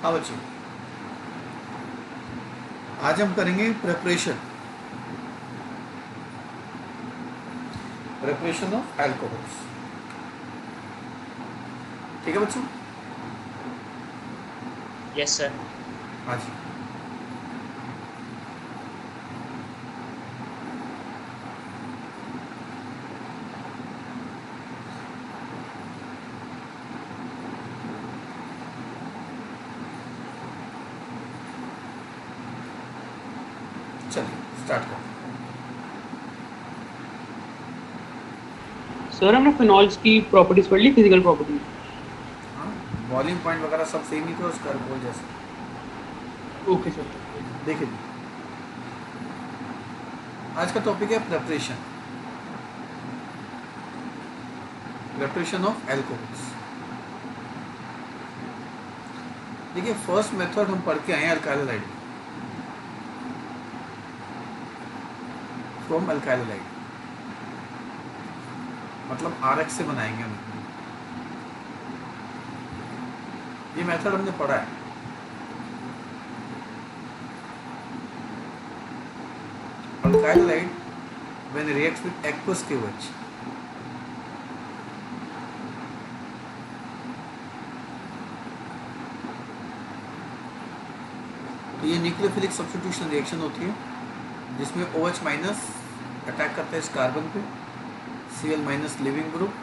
हाँ बच्चों, आज हम करेंगे प्रिपरेशन ऑफ अल्कोहल्स। ठीक है बच्चों। Yes sir. हाँ जी। चलिए स्टार्ट करते सर हमने फिनॉल्स की प्रॉपर्टीज पढ़ ली, फिजिकल प्रॉपर्टीज। हैं। हाँ, बॉइलिंग पॉइंट वगैरह सब सेम ही थे उसका अल्कोहल जैसे। Okay sir. देखिए जी, आज का टॉपिक है प्रिपरेशन ऑफ अल्कोहल्स। देखिए, फर्स्ट मेथड हम पढ़ के आए हैं अल्काइल फ्रॉम अल्काइल, मतलब आरएक्स से बनाएंगे हम। ये मेथड हमने पढ़ा है। Alkyl when reacts with aqueous KOH, तो ये न्यूक्लियोफिलिक सब्स्टिट्यूशन रिएक्शन होती है जिसमें OH माइनस अटैक करता है इस कार्बन पे, Cl minus leaving group,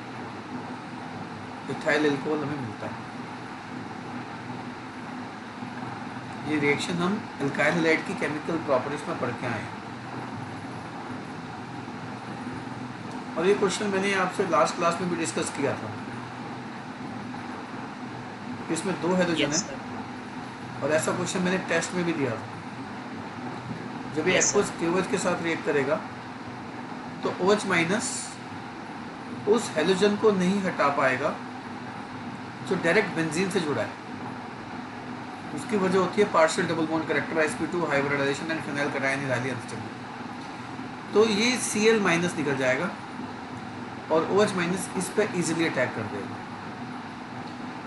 ethyl alcohol हमें मिलता है। ये रिएक्शन हम अल्काइल हैलाइड की केमिकल प्रॉपर्टीज में पढ़ के आए हैं। और ये क्वेश्चन मैंने आपसे लास्ट क्लास में भी डिस्कस किया था। इसमें 2 हैलोजन यस है सर। और ऐसा क्वेश्चन मैंने टेस्ट में भी दिया था। जब ये यस एक्वस सर। KOH के साथ रिएक्ट करेगा तो OH माइनस उस हैलोजन को नहीं हटा पाएगा जो डायरेक्ट बेंजीन से जुड़ा है। उसकी वजह होती है partial double bond character, sp2 hybridization and phenyl cation ethyl unstable. तो ये Cl माइनस निकल जाएगा और OH माइनस इस पर इजीली अटैक कर देगा।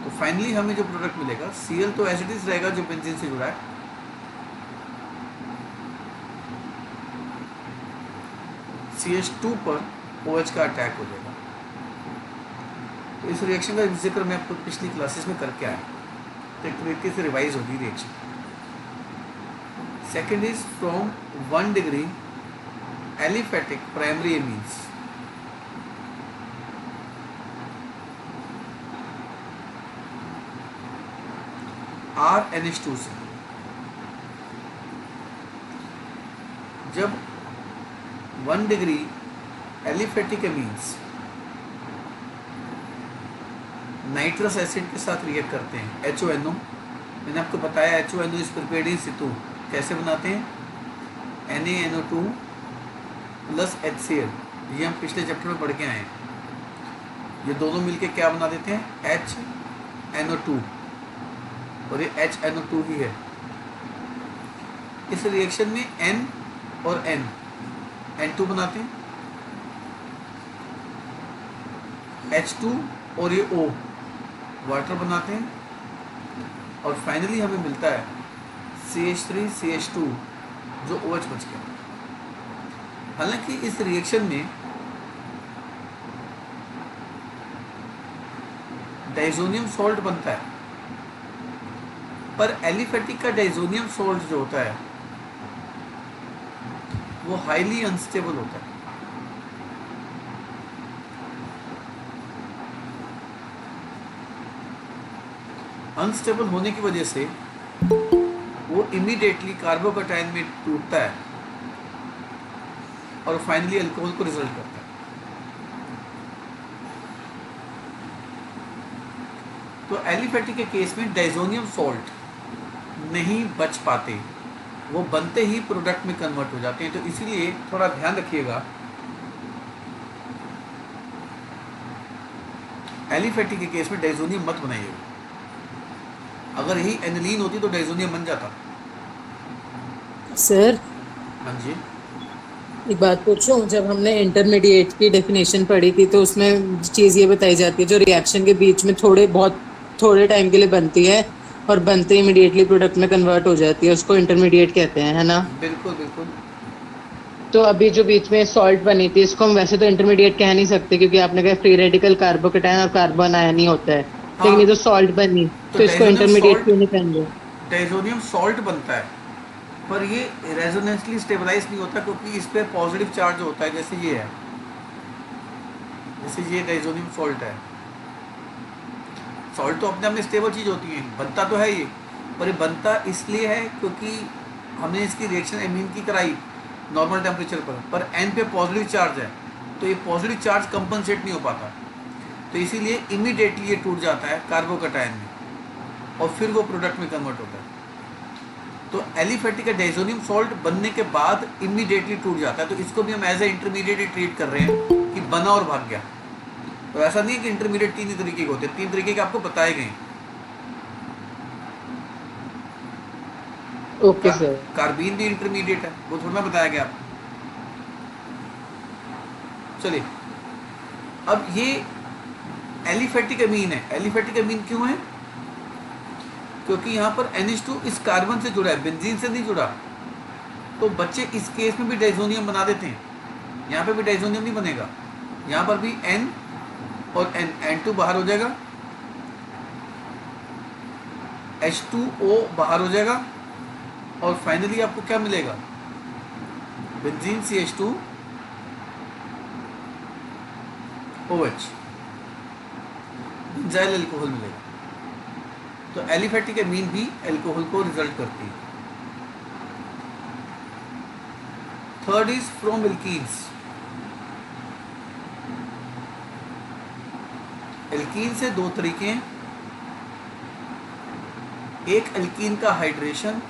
तो फाइनली हमें जो प्रोडक्ट मिलेगा, Cl तो एज इट इज रहेगा जो बेंजीन से जुड़ा है, CH2 पर OH का अटैक हो जाएगा। तो इस रिएक्शन का जिक्र मैं आपको पिछली क्लासेस में करके आया, तो एक तरीके से रिवाइज होगी reaction. Second is from 1 degree aliphatic primary amines, RNH2 से। जब 1 degree aliphatic amines nitrous acid के साथ रिएक्ट करते हैं, HONO, मैंने आपको बताया HONO इज प्रिपेयर्ड इन सितु। कैसे बनाते हैं? NaNO2 प्लस HCl, ये हम पिछले चैप्टर में पढ़ के आए हैं। ये दोनों मिलके क्या बना देते हैं? HNO2, और ये HNO2 ही है। इस रिएक्शन में N और N2 बनाते हैं, H2 और ये O वाटर बनाते हैं, और फाइनली हमें मिलता है CH3 CH2 जो OH बच गया। हालांकि इस रिएक्शन में डाइजोनियम सॉल्ट बनता है, पर एलिफेटिक का डाइजोनियम सॉल्ट जो होता है वो हाईली अनस्टेबल होता है। अनस्टेबल होने की वजह से वो इमीडिएटली कार्बोकैटायन में टूटता है और फाइनली अल्कोहल को रिजल्ट करता है। तो एलिफेटिक के केस में डाइजोनियम सॉल्ट नहीं बच पाते, वो बनते ही प्रोडक्ट में कन्वर्ट हो जाते हैं। तो इसीलिए थोड़ा ध्यान रखिएगा, एलिफेटिक के केस में डाइजोनियम मत बनाइएगा। अगर यही एनिलीन होती तो डाइजोनियम बन जाता। सर हाँ जी। एक बात पूछूं, जब हमने इंटरमीडिएट की डेफिनेशन पढ़ी थी तो उसमें चीज ये बताई जाती है जो रिएक्शन के बीच में थोड़े टाइम के लिए बनती है और बनते इमीडिएटली प्रोडक्ट में कन्वर्ट हो जाती है, उसको इंटरमीडिएट कहते हैं, है ना? बिल्कुल बिल्कुल। तो अभी जो बीच में सॉल्ट बनी थी, इसको हम वैसे तो इंटरमीडिएट कह नहीं सकते, क्योंकि आपने कहा फ्री रेडिकल कार्बोकेटायन और कार्बन आयन ही होता है। हाँ, लेकिन ये जो सॉल्ट बनी, तो तो इसको डाइजोनियम इंटरमीडिएट सॉल्ट, क्यों नहीं कहेंगे? डाइजोनियम सॉल्ट बनता है, पर ये रेजोनेंसली स्टेबलाइज नहीं होता, क्योंकि इस पे पॉजिटिव चार्ज होता है। जैसे ये है, जैसे ये डाइजोनियम सॉल्ट है। सॉल्ट तो अपने आप में स्टेबल चीज़ होती है, बनता तो है ये, पर ये बनता इसलिए है क्योंकि हमने इसकी रिएक्शन एमीन की कराई नॉर्मल टेम्परेचर पर एन पे पॉजिटिव चार्ज है, तो ये पॉजिटिव चार्ज कंपनसेट नहीं हो पाता, तो इसीलिए इमीडिएटली ये टूट जाता है कार्बोकटायन में और फिर वो प्रोडक्ट में कन्वर्ट होता है। तो एलिफेटिक का डाइजोनियम सॉल्ट बनने के बाद इमीडिएटली टूट जाता है, तो इसको भी हम एज ए इंटरमीडिएट ट्रीट कर रहे हैं कि बना और भाग गया। तो ऐसा नहीं है कि इंटरमीडिएट तीन ही तरीके के होते हैं, तीन तरीके के आपको बताए गए। Okay sir. कार्बीन भी इंटरमीडिएट है, वो थोड़ा ना बताया गया आपको। चलिए, अब ये एलिफेटिक अमीन है। एलिफेटिक अमीन क्यों है? क्योंकि यहाँ पर NH2 इस कार्बन से जुड़ा है, बेंजीन से नहीं जुड़ा। तो बच्चे इस केस में भी डाइजोनियम बना देते हैं, यहाँ पे भी डाइजोनियम नहीं बनेगा, यहाँ पर भी N और N2 बाहर हो जाएगा, H2O बाहर हो जाएगा, और फाइनली आपको क्या मिलेगा? Benzene CH2 OH, benzyl alcohol मिलेगा। तो एलिफेटिक अमीन भी अल्कोहल को रिजल्ट करती है। Third is from alkenes. Alkene से दो तरीके हैं, एक एल्कीन का हाइड्रेशन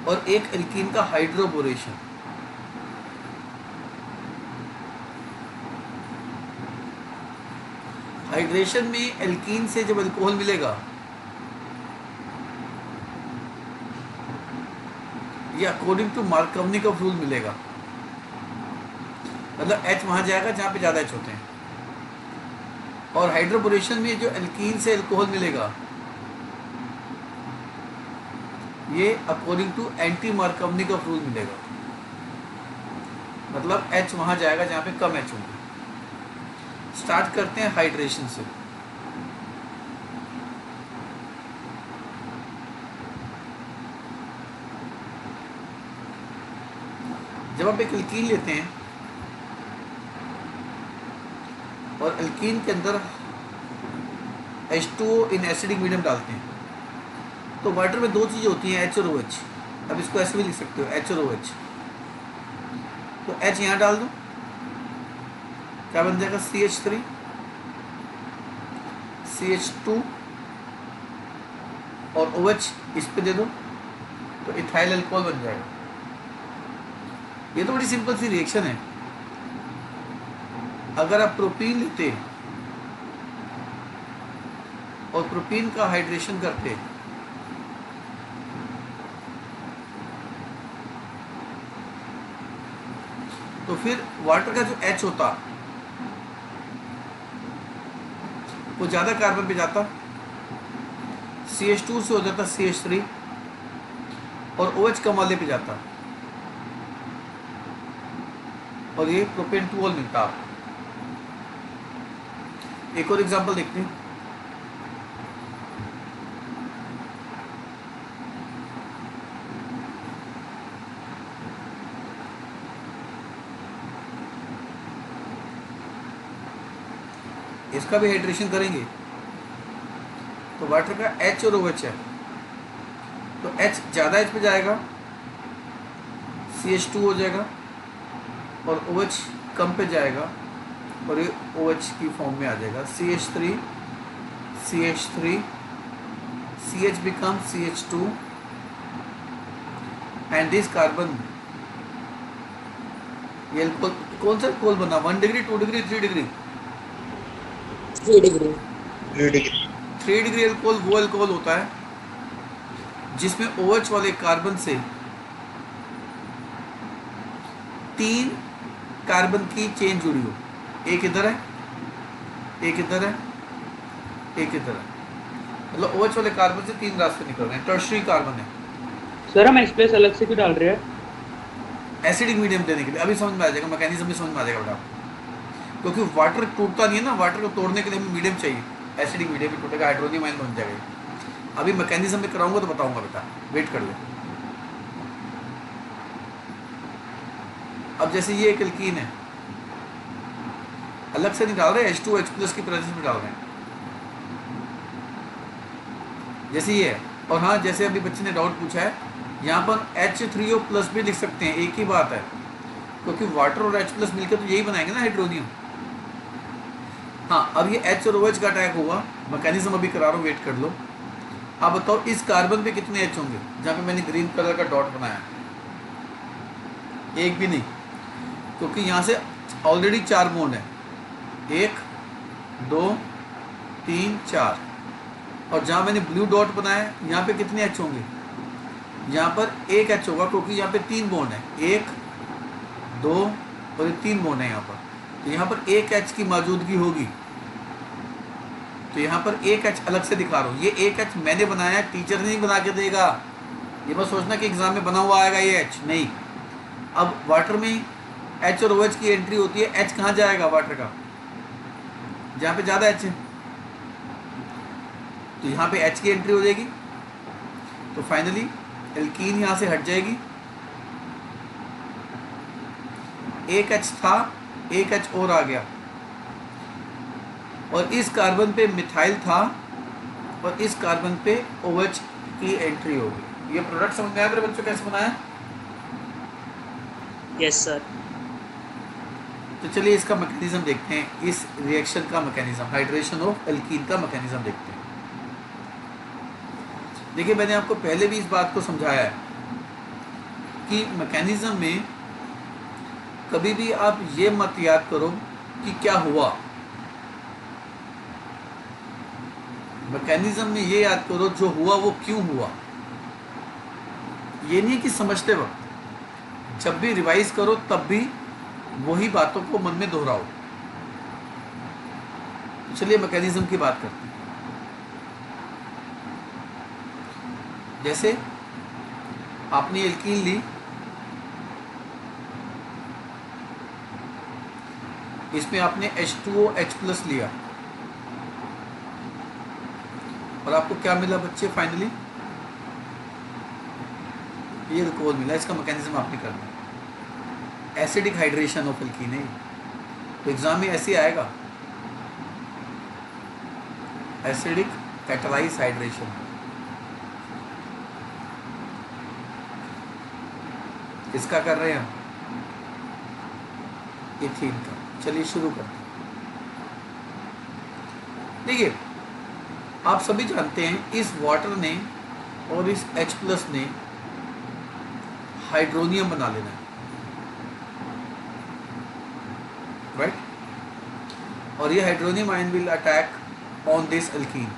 और एक एल्कीन का हाइड्रोबोरेशन। हाइड्रेशन में एल्कीन से जब अल्कोहल मिलेगा, ये अकॉर्डिंग टू मार्कोवनिक रूल मिलेगा, मतलब H वहां जाएगा जहां पे ज्यादा H होते हैं। और हाइड्रोबोरेशन में जो एल्कीन से अल्कोहल मिलेगा, ये अकॉर्डिंग टू एंटी मार्कोवनिक रूल मिलेगा, मतलब H वहां जाएगा जहां पे कम H होंगे। स्टार्ट करते हैं हाइड्रेशन से। जब आप एक एल्कीन लेते हैं और एल्कीन के अंदर H2O इन एसिडिक मीडियम डालते हैं, तो वाटर में दो चीज़ें होती हैं, H और OH। अब इसको ऐसे भी लिख सकते हो, H और OH। तो H यहाँ डाल दो, क्या बन जाएगा? CH3 CH2 और OH इस पे दे दो, तो इथाइल अल्कोहल बन जाएगा। ये तो बड़ी सिंपल सी रिएक्शन है। अगर आप प्रोपीन लेते और प्रोपीन का हाइड्रेशन करते, तो फिर वाटर का जो H होता वो ज़्यादा कार्बन पे जाता, CH2 से हो जाता CH3 और OH कम वाले पे जाता, और ये प्रोपेन 2 मिलता आपको। एक और एग्जांपल देखते हैं। इसका भी हाइड्रेशन करेंगे, तो वाटर का H और OH है, तो H ज़्यादा H पे जाएगा, CH2 हो जाएगा, और OH कम पे जाएगा और ये OH की फॉर्म में आ जाएगा, CH3 CH3 CH become CH2 and this carbon. ये अल्कोहल कौन सा अल्कोहल बना? 1 degree, 2 degree, 3 degree? 3 degree. 3 degree alcohol वो अल्कोहल होता है जिसमें OH वाले कार्बन से 3 कार्बन की चेन जुड़ी हो, एक इधर है, एक इधर है, एक इधर है, मतलब OH वाले कार्बन से 3 रास्ते निकल रहे हैं, टर्शरी कार्बन है। सर हम H+ अलग से क्यों डाल रहे हैं? एसिडिक मीडियम देने के लिए, अभी समझ में आ जाएगा, मैकेनिज्म भी समझ में आ जाएगा बेटा, क्योंकि वाटर टूटता नहीं है ना, वाटर को तोड़ने के लिए हमें मीडियम चाहिए, एसिडिक मीडियम भी टूटेगा, हाइड्रोनियम आयन बन जाएगा। अभी मैकेनिज्म में कराऊंगा तो बताऊंगा बेटा, वेट कर लो। अब जैसे ये एक एल्कीन है, अलग से नहीं डाल रहे, H2H+ की प्रेजेंस में डाल रहे हैं, जैसे ये है। और हाँ, जैसे अभी बच्चे ने डाउट पूछा है, यहाँ पर H3O+ भी लिख सकते हैं, एक ही बात है, क्योंकि वाटर और H+ मिलकर तो यही बनाएंगे ना हाइड्रोनियम। हाँ, अब ये H और OH का अटैक होगा, मैकेनिज्म अभी करा रहा हूँ, वेट कर लो। आप बताओ इस कार्बन पे कितने H होंगे, जहाँ पे मैंने ग्रीन कलर का डॉट बनाया? एक भी नहीं, क्योंकि यहाँ से ऑलरेडी 4 बॉन्ड है, 1 2 3 4। और जहाँ मैंने ब्लू डॉट बनाया यहाँ पे कितने H होंगे? यहाँ पर एक H होगा, क्योंकि यहाँ पे 3 बॉन्ड है, 1 2 और 3 बॉन्ड है यहाँ पर, तो यहाँ पर एक H की मौजूदगी होगी, तो यहाँ पर एक H अलग से दिखा रहा हूँ। ये एक H मैंने बनाया, टीचर नहीं बना के देगा, ये मत सोचना कि एग्जाम में बना हुआ आएगा ये H, नहीं। अब वाटर में H और OH की एंट्री होती है, H कहाँ जाएगा वाटर का? जहाँ पे ज़्यादा H है, तो यहाँ पे H की एंट्री हो जाएगी, तो फाइनली एल्कीन यहाँ से हट जाएगी, एक H था, एक H और आ गया, और इस कार्बन पे मिथाइल था, और इस कार्बन पे OH की एंट्री होगी। ये प्रोडक्ट समझ में आया मेरे बच्चों कैसे बनाया? Yes sir. तो चलिए इसका मैकेनिज्म देखते हैं, इस रिएक्शन का मैकेनिज्म, हाइड्रेशन ऑफ एल्कीन का मैकेनिज्म देखते हैं। देखिए, मैंने आपको पहले भी इस बात को समझाया है कि मैकेनिज्म में कभी भी आप ये मत याद करो कि क्या हुआ, मैकेनिज्म में ये याद करो जो हुआ वो क्यों हुआ। ये नहीं कि समझते वक्त, जब भी रिवाइज करो तब भी वही बातों को मन में दोहराओ। तो चलिए मैकेनिज्म की बात करते हैं। जैसे आपने एल्कीन ली, इसमें आपने H2OH+ लिया, और आपको क्या मिला बच्चे? फाइनली ये अल्कोहल मिला। इसका मैकेनिज्म आपने करना है, एसिडिक हाइड्रेशन ऑफ एल्कीन है, तो एग्जाम में ऐसे आएगा, एसिडिक कैटलाइज हाइड्रेशन। किसका कर रहे हैं हम? इथीन का। चलिए शुरू करते हैं। देखिए, आप सभी जानते हैं इस वाटर ने और इस H+ ने हाइड्रोनियम बना लेना है, राइट? और ये hydronium ion will attack on this alkene.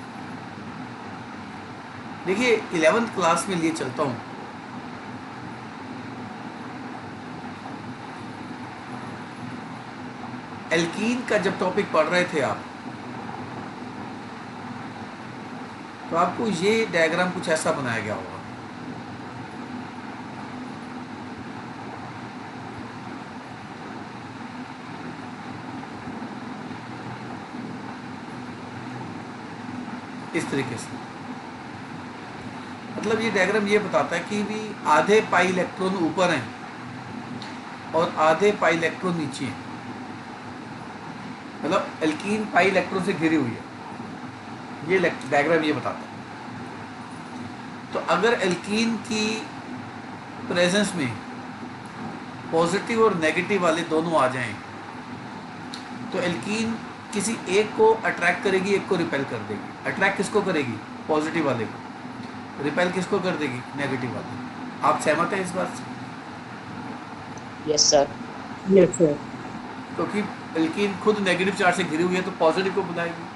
देखिए 11th क्लास में लिए चलता हूँ, एल्कीन का जब टॉपिक पढ़ रहे थे आप, तो आपको ये डायग्राम कुछ ऐसा बनाया गया होगा। इस तरीके से, मतलब ये डायग्राम ये बताता है कि भी आधे पाई इलेक्ट्रॉन ऊपर हैं और आधे पाई इलेक्ट्रॉन नीचे हैं, मतलब एल्कीन पाई इलेक्ट्रॉन से घिरी हुई है। ये डायग्राम ये बताता है। तो अगर एल्कीन की प्रेजेंस में पॉजिटिव और नेगेटिव वाले दोनों आ जाएं, तो एल्कीन किसी एक को अट्रैक्ट करेगी, एक को रिपेल कर देगी। अट्रैक्ट किसको करेगी? पॉजिटिव वाले को। रिपेल किसको कर देगी? नेगेटिव वाले। आप सहमत हैं इस बात से? Yes sir. Yes sir. क्योंकि एल्कीन खुद नेगेटिव चार्ज से घिरी हुई है, तो पॉजिटिव को बुलाएगी।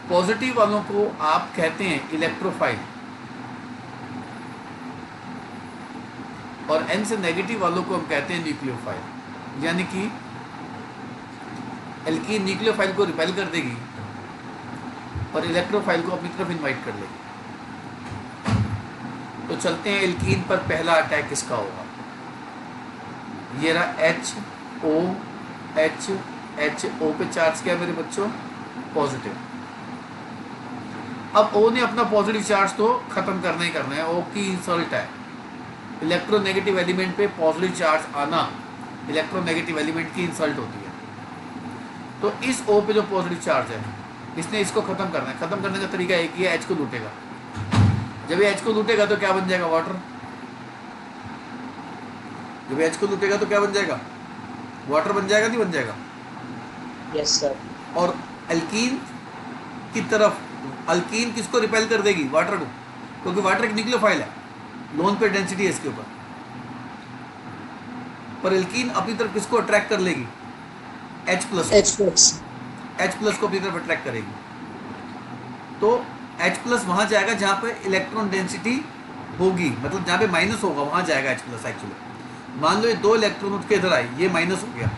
पॉजिटिव वालों को आप कहते हैं इलेक्ट्रोफाइल, और N से नेगेटिव वालों को हम कहते हैं न्यूक्लियोफाइल। यानी कि एल्कीन न्यूक्लियोफाइल को रिपेल कर देगी और इलेक्ट्रोफाइल को अपनी तरफ इनवाइट कर लेगी। तो चलते हैं एल्कीन पर पहला अटैक किसका होगा। ये रहा HO पे चार्ज किया मेरे बच्चों पॉजिटिव। अब O ने अपना पॉजिटिव चार्ज तो खत्म करना ही करना है, O की इंसल्ट है। इलेक्ट्रोनेगेटिव एलिमेंट पे पॉजिटिव चार्ज आना इलेक्ट्रोनेगेटिव एलिमेंट की इंसल्ट होती है। तो इस O पे जो पॉजिटिव चार्ज है इसने इसको खत्म करना है। खत्म करने का तरीका एक ही है, H को लूटेगा। जब ये H को लूटेगा तो क्या बन जाएगा, वाटर। जब H को लूटेगा तो क्या बन जाएगा, वाटर बन जाएगा, नहीं बन जाएगा। Yes sir. और अल्कीन की तरफ, अल्कीन किसको रिपेल कर देगी, वाटर को, क्योंकि वाटर एक न्यूक्लियोफाइल है, लोन पे डेंसिटी है इसके ऊपर। पर अल्कीन अपनी तरफ किसको अट्रैक्ट कर लेगी, H प्लस को अपनी तरफ अट्रैक्ट करेगी। तो H प्लस वहां जाएगा जहां पे इलेक्ट्रॉन डेंसिटी होगी, मतलब जहां पे माइनस होगा वहां जाएगा H प्लस। एक्चुअली मान लो ये 2 इलेक्ट्रॉन उठ के इधर आए, ये माइनस हो गया,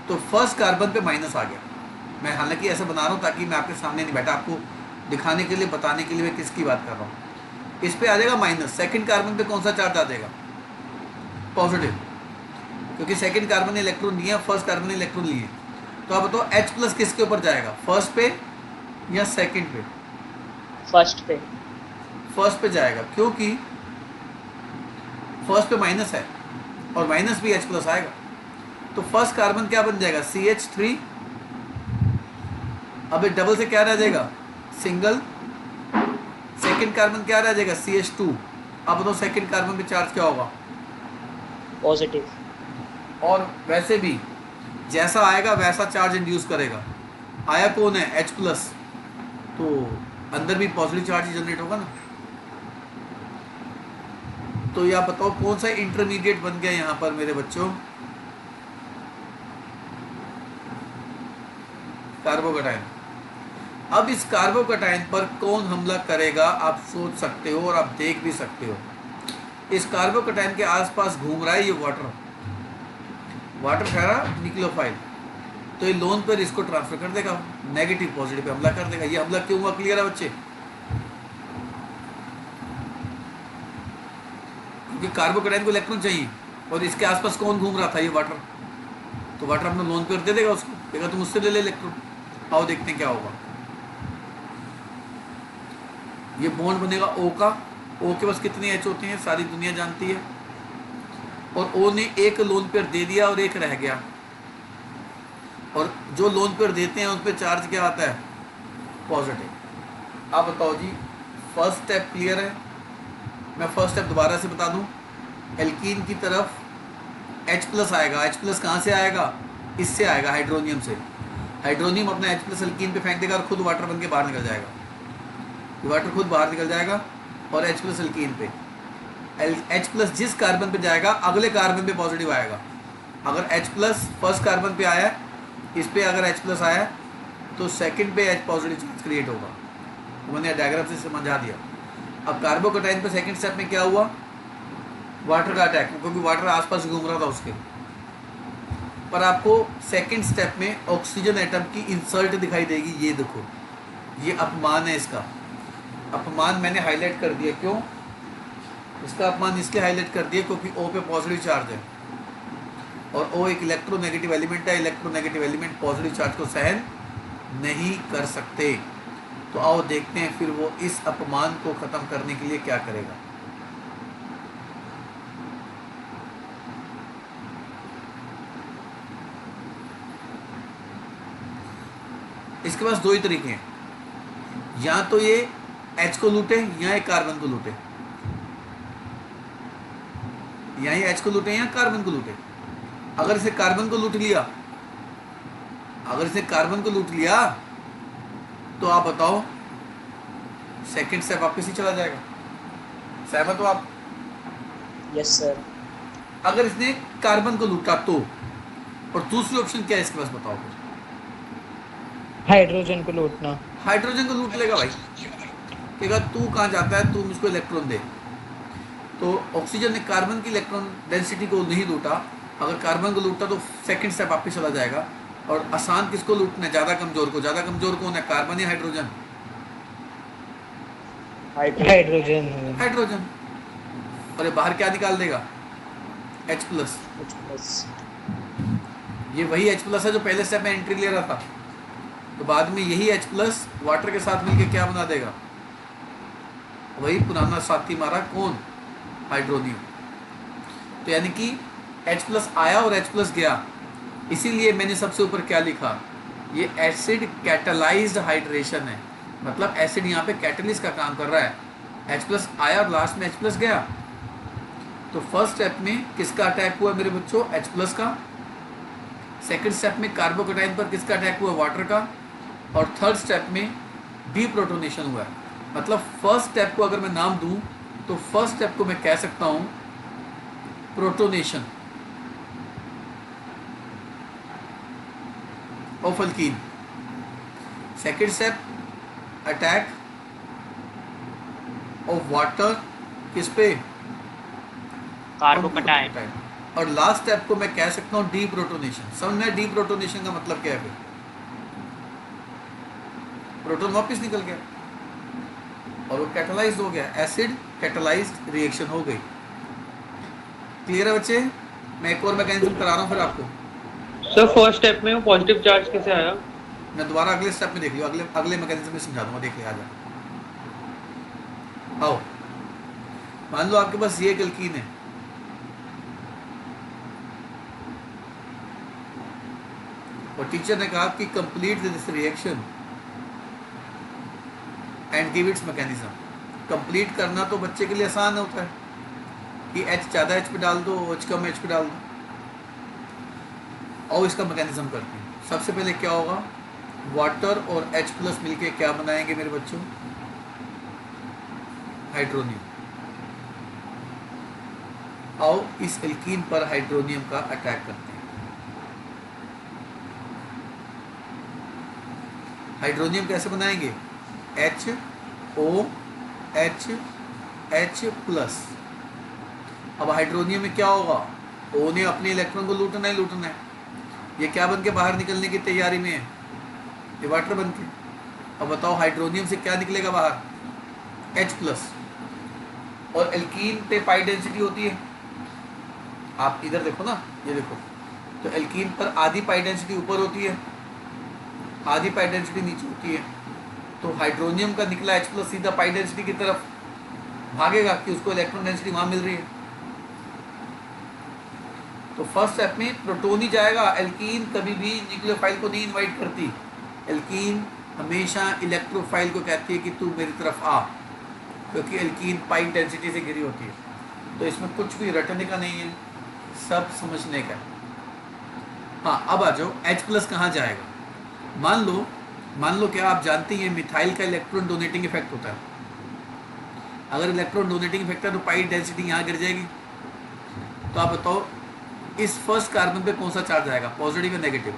तो फर्स्ट कार्बन पे माइनस आ गया। मैं हालांकि ऐसा बना रहा हूँ ताकि मैं आपके सामने नहीं बैठा, आपको दिखाने के लिए, बताने के लिए मैं किसकी बात कर रहा हूँ। इस पे आ जाएगा माइनस, सेकंड कार्बन पे कौन सा चार्ज आ जाएगा, पॉजिटिव, क्योंकि सेकंड कार्बन ने इलेक्ट्रॉन लिए, फर्स्ट कार्बन ने इलेक्ट्रॉन लिए। तो आप बताओ H प्लस किसके ऊपर जाएगा, फर्स्ट पे या सेकंड पे? फर्स्ट पे जाएगा, क्योंकि फर्स्ट पे माइनस है और माइनस भी H प्लस आएगा। तो फर्स्ट कार्बन क्या बन जाएगा, CH3। अब एक डबल से क्या रह जाएगा, सिंगल। सेकंड कार्बन क्या रह जाएगा, CH2। अब बताओ सेकंड कार्बन पे चार्ज क्या होगा, पॉजिटिव। और वैसे भी जैसा आएगा वैसा चार्ज इंड्यूस करेगा। आया कौन है, H प्लस, तो अंदर भी पॉजिटिव चार्ज जनरेट होगा ना। तो ये आप बताओ कौन सा इंटरमीडिएट बन गया यहाँ पर मेरे बच्चों, कार्बोकैटायन। अब इस कार्बोकैटायन पर कौन हमला करेगा आप सोच सकते हो और आप देख भी सकते हो। इस कार्बोकैटायन के आसपास घूम रहा है ये वाटर, वाटर ठहरा न्यूक्लियोफाइल, तो ये लोन पर इसको ट्रांसफर कर देगा, नेगेटिव पॉजिटिव पे हमला कर देगा। ये हमला क्यों हुआ, क्लियर है बच्चे? क्योंकि कार्बोकैटायन को इलेक्ट्रॉन चाहिए और इसके आसपास कौन घूम रहा था, ये वाटर। तो वाटर अपना लोन पर दे देगा उसको, देगा तुम उससे ले ले इलेक्ट्रॉन। आओ देखते हैं क्या होगा। ये बॉन्ड बनेगा O का, O के पास कितने H होते हैं सारी दुनिया जानती है, और O ने एक लोन पेयर दे दिया और एक रह गया। और जो लोन पेयर देते हैं उस पर चार्ज क्या आता है, पॉजिटिव। आप बताओ जी, फर्स्ट स्टेप क्लियर है? मैं फर्स्ट स्टेप दोबारा से बता दूं। एल्कीन की तरफ H प्लस आएगा, H प्लस कहाँ से आएगा, इससे आएगा, हाइड्रोनियम से। हाइड्रोनियम अपना H प्लस एल्कीन पे फेंक देगा और खुद वाटर बन के बाहर निकल जाएगा। वाटर खुद बाहर निकल जाएगा और H प्लस एल्कीन पे, H प्लस जिस कार्बन पे जाएगा अगले कार्बन पे पॉजिटिव आएगा। अगर H प्लस फर्स्ट कार्बन पे आया, इस पे अगर H प्लस आया तो सेकंड पे H पॉजिटिव चार्ज क्रिएट होगा। मैंने डायग्राम से समझा दिया। अब कार्बोकैटायन पे सेकंड स्टेप में क्या हुआ, वाटर का अटैक, क्योंकि वाटर आसपास घूम रहा था उसके। पर आपको सेकंड स्टेप में ऑक्सीजन एटम की इंसल्ट दिखाई देगी। ये देखो, ये अपमान है इसका। अपमान मैंने हाईलाइट कर दिया, क्यों? इसका अपमान इसलिए हाईलाइट कर दिया क्योंकि O पे पॉजिटिव चार्ज है और O एक इलेक्ट्रोनेगेटिव एलिमेंट है। इलेक्ट्रोनेगेटिव एलिमेंट पॉजिटिव चार्ज को सहन नहीं कर सकते। तो आओ देखते हैं फिर वो इस अपमान को खत्म करने के लिए क्या करेगा। इसके पास दो ही तरीके हैं, या तो ये H को लूटे या ये कार्बन को लूटे, या ये H को लूटे या कार्बन को लूटे। अगर इसे कार्बन को लूट लिया, अगर इसे कार्बन को लूट लिया तो आप बताओ सेकंड स्टेप वापस ही चला जाएगा। सहमत हो आप? Yes sir. अगर इसने कार्बन को लूटा तो, और दूसरी ऑप्शन क्या है इसके पास बताओ फिर? हाइड्रोजन को लूटना। हाइड्रोजन को लूट लेगा भाई, कहेगा तू कहाँ जाता है, तू मुझको इलेक्ट्रॉन दे। तो ऑक्सीजन ने कार्बन की इलेक्ट्रॉन डेंसिटी को नहीं लूटा, अगर कार्बन को लूटा तो सेकंड स्टेप वापस चला जाएगा और आसान किसको लूटना है? ज़्यादा कमज़ोर को। ज़्यादा कमज़ोर कौन है, कार्बन या हाइड्रोजन? हाइड्रोजन है। हाइड्रोजन। और ये बाहर क्या निकाल देगा? H plus. H+. ये वही H प्लस है जो पहले स्टेप में एंट्री ले रहा था, तो बाद में यही H प्लस वाटर के साथ मिलके क्या बना देगा? वही पुराना साथी मारा, कौन? हाइड्रोनियम। तो यानी कि H प्लस आया और H प्लस गया, इसीलिए मैंने सबसे ऊपर क्या लिखा, ये एसिड कैटलाइज्ड हाइड्रेशन है। मतलब एसिड यहाँ पे कैटलिस्ट का काम कर रहा है। H प्लस आया और लास्ट में H प्लस गया। तो फर्स्ट स्टेप में किसका अटैक हुआ मेरे बच्चों? H प्लस का। सेकंड स्टेप में कार्बोकेटाइन पर किसका अटैक हुआ? वाटर का। और थर्ड स्टेप में डीप्रोटोनेशन हुआ है। मतलब फर्स्ट स्टेप को अगर मैं नाम दूं तो फर्स्ट स्टेप को मैं कह सकता हूं protonation of alkyne. Second step attack of water किस पे? कार्बोकेटाइन. और लास्ट स्टेप को मैं कह सकता हूँ डीप्रोटोनेशन। समझ में? डीप्रोटोनेशन का मतलब क्या है? फिर प्रोटॉन वापस निकल गया और वो कैटलाइज्ड हो गया, एसिड कैटलाइज्ड रिएक्शन हो गई। क्लियर है बच्चे? मैं एक और मैकेनिज्म करा रहा हूँ फिर आपको। सर फर्स्ट स्टेप में वो पॉजिटिव चार्ज कैसे आया? मैं दोबारा अगले स्टेप में देख लियो, अगले मैकेनिज्म में समझा दूंगा, देख ले। आ जा, आओ। मान लो आपके पास ये एक एल्कीन है, और टीचर ने कहा कि complete this reaction and give its mechanism. Complete करना तो बच्चे के लिए आसान होता है कि H ज़्यादा H पे डाल दो, H कम H पे डाल दो। और इसका मैकेनिज्म करते हैं। सबसे पहले क्या होगा, वाटर और H प्लस मिलके क्या बनाएंगे मेरे बच्चों? हाइड्रोनियम। आओ इस एल्कीन पर हाइड्रोनियम का अटैक करते हैं। हाइड्रोनियम कैसे बनाएंगे? H plus. अब हाइड्रोनियम में क्या होगा? O ने अपने इलेक्ट्रॉन को लूटना ही लूटना है। ये क्या बन के बाहर निकलने की तैयारी में है? ये वाटर बन के। अब बताओ हाइड्रोनियम से क्या निकलेगा बाहर? H plus. और एल्कीन पे पाई डेंसिटी होती है, आप इधर देखो ना, ये देखो, तो एल्कीन पर आधी पाई डेंसिटी ऊपर होती है, आधी पाई डेंसिटी नीचे होती है। तो हाइड्रोनियम का निकला H प्लस सीधा पाई डेंसिटी की तरफ भागेगा कि उसको इलेक्ट्रॉन डेंसिटी वहां मिल रही है। तो फर्स्ट स्टेप में प्रोटॉन ही जाएगा। एल्कीन कभी भी न्यूक्लियोफाइल को नहीं इनवाइट करती। एल्कीन हमेशा इलेक्ट्रोफाइल को कहती है कि तू मेरी तरफ आ, क्योंकि एल्कीन पाई डेंसिटी से घिरी होती है। तो इसमें कुछ भी रटने का नहीं है, सब समझने का। हाँ, अब आ जाओ, H प्लस कहाँ जाएगा? मान लो क्या आप जानते हैं मिथाइल का इलेक्ट्रॉन डोनेटिंग इफेक्ट होता है। अगर इलेक्ट्रॉन डोनेटिंग इफेक्ट है तो पाई डेंसिटी यहाँ गिर जाएगी। तो आप बताओ इस फर्स्ट कार्बन पे कौन सा चार्ज आएगा, पॉजिटिव या negative?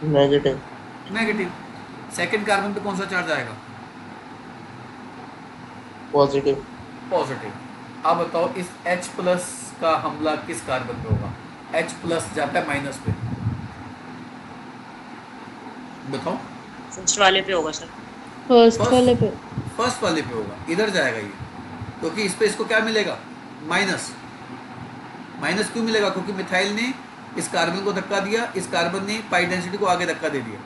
Negative. Negative. Second carbon पे कौन सा चार्ज आएगा? पॉजिटिव. पॉजिटिव। अब बताओ इस H प्लस का हमला किस कार्बन पे होगा? H प्लस जाता है माइनस पे, बताओ। फर्स्ट वाले पे होगा सर. फर्स्ट वाले पे। फर्स्ट वाले पे होगा, इधर जाएगा ये, क्योंकि इस पे इसको क्या मिलेगा? माइनस। माइनस क्यों मिलेगा? क्योंकि मिथाइल ने इस कार्बन को धक्का दिया, इस कार्बन ने पाई डेंसिटी को आगे धक्का दे दिया।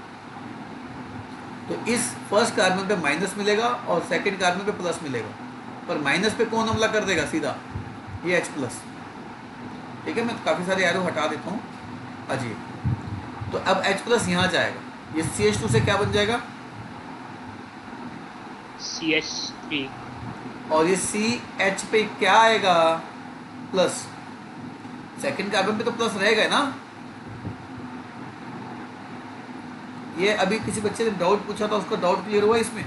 तो इस फर्स्ट कार्बन पे माइनस मिलेगा और सेकंड कार्बन पे प्लस मिलेगा। पर माइनस पे कौन हमला कर देगा सीधा? ये H प्लस। ठीक है, मैं काफ़ी सारे एरो हटा देता हूँ। अजीब। तो अब H प्लस यहाँ जाएगा, ये CH2 से क्या बन जाएगा? CH3. और ये CH पे क्या आएगा? प्लस। सेकंड कार्बन पे तो प्लस रहेगा ना। ये अभी किसी बच्चे ने डाउट पूछा था, उसका डाउट क्लियर हुआ इसमें?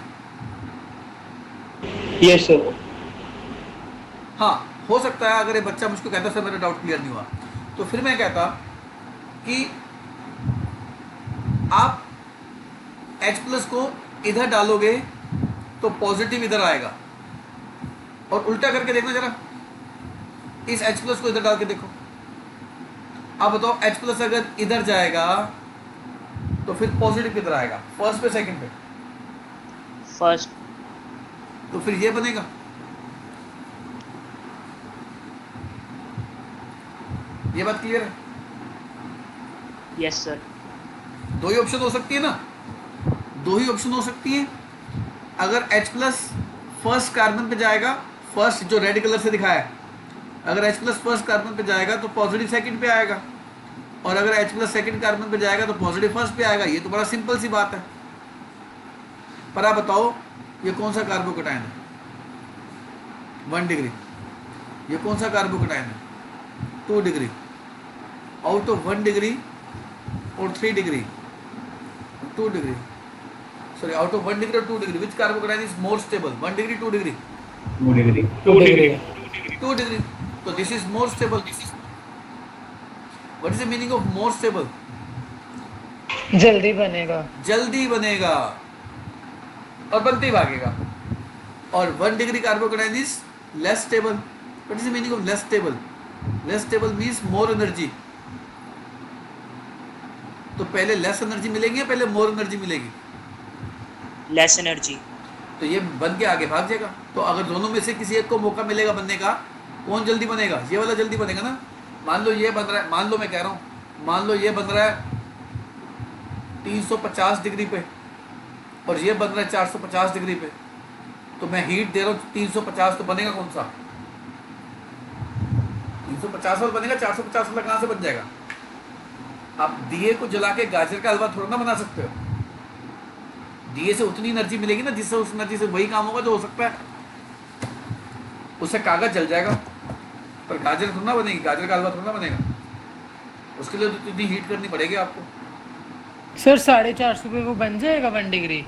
Yes sir. हाँ, हो सकता है अगर ये बच्चा मुझको कहता सर मेरा डाउट क्लियर नहीं हुआ, तो फिर मैं कहता कि आप H प्लस को इधर डालोगे तो पॉजिटिव इधर आएगा, और उल्टा करके देखना जरा, इस H प्लस को इधर डाल के देखो, अब बताओ H प्लस अगर इधर जाएगा तो फिर पॉजिटिव किधर आएगा, फर्स्ट पे सेकंड पे? फर्स्ट। तो फिर ये बनेगा। ये बात क्लियर है? Yes sir. दो ही ऑप्शन हो सकती है ना, दो ही ऑप्शन हो सकती है। अगर H प्लस फर्स्ट कार्बन पे जाएगा, फर्स्ट जो रेड कलर से दिखाया है, अगर H प्लस फर्स्ट कार्बन पे जाएगा तो पॉजिटिव सेकंड पे आएगा, और अगर H प्लस सेकंड कार्बन पे जाएगा तो पॉजिटिव फर्स्ट पे आएगा। ये तो बड़ा सिंपल सी बात है। पर आप बताओ ये कौन सा कार्बोकटायन है? 1 डिग्री। ये कौन सा कार्बोकटायन है? 2 डिग्री। आउट ऑफ 1 डिग्री और 3 degree, 2 degree, sorry, out of 1 degree or 2 degree, which carbocation is more stable? 1 degree, 2 degree? 2 degree. 2 degree. 2 degree. So this is more stable. What is the meaning of more stable? जल्दी बनेगा। जल्दी बनेगा और बनते ही भागेगा। और 1 degree carbocation is less stable. What is the meaning of less stable? Less stable means more energy. तो पहले लेस एनर्जी मिलेगी या पहले मोर एनर्जी मिलेगी? Less energy. तो ये बन के आगे भाग जाएगा। तो अगर दोनों में से किसी एक को मौका मिलेगा बनने का, कौन जल्दी बनेगा? ये वाला जल्दी बनेगा ना। मान लो ये बन रहा है, मान लो मैं कह रहा हूँ, मान लो ये बन रहा है 350 डिग्री पे और ये बन रहा है 450 डिग्री पे, तो मैं हीट दे रहा हूँ 350, तो बनेगा कौन सा? 350 वाला बनेगा, 450 वाला कहाँ से बन जाएगा? आप दिए को जला के गाजर का हलवा थोड़ा ना बना सकते हो। दिए से उतनी एनर्जी मिलेगी ना जिससे उस एनर्जी से वही काम होगा जो हो सकता है। उससे कागज जल जाएगा पर गाजर थोड़ा ना बनेगी, गाजर का हलवा थोड़ा ना बनेगा। उसके लिए तो इतनी हीट करनी पड़ेगी आपको। सर 450 पे वो बन जाएगा 1 डिग्री?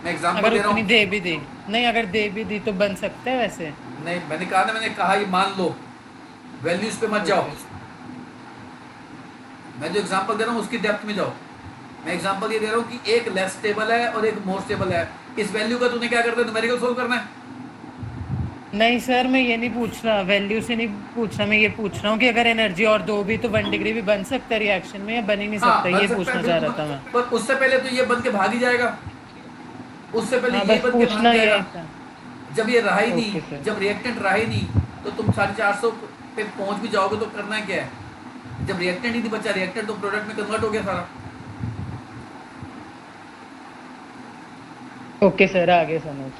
मैं एग्जांपल अगर दे रहा उतनी हूँ। दे भी दी नहीं, अगर दे भी दी तो बन सकते हैं वैसे? नहीं, मैंने कहा ना, मैंने कहा ये मान लो, वैल्यूज पे मत जाओ। मैं जो एग्जांपल दे रहा हूँ उसकी डेप्थ में जाओ। मैं एग्जांपल ये दे रहा हूँ कि एक लेस स्टेबल है और एक मोर स्टेबल है। इस वैल्यू का तूने क्या करना है? न्यूमेरिकल सोल्व करना है। नहीं सर, मैं ये नहीं पूछ रहा, वैल्यू से नहीं पूछ रहा, मैं ये पूछ रहा हूँ कि अगर एनर्जी और दो भी तो 1 डिग्री भी बन सकता है रिएक्शन में या बन ही नहीं हाँ, सकता, बन ये सकता है पूछना चाह रहा बिल्कुल, था मैं। पर उससे पहले तो ये बन के भाग ही जाएगा। उससे पहले हाँ, ये बस बन के पूछना भाग ये जाएगा। था। जब ये रहा ही ओके नहीं, सर। जब रिएक्टेंट रहा ही नहीं, तो तुम 450 पे पहुंच भी जाओगे तो करना क्या है? जब रिएक्टेंट ही नहीं बचा, रिएक्टेंट तो प्रोडक्ट में कन्वर्ट हो गया सारा। ओके सर, आगे समझ।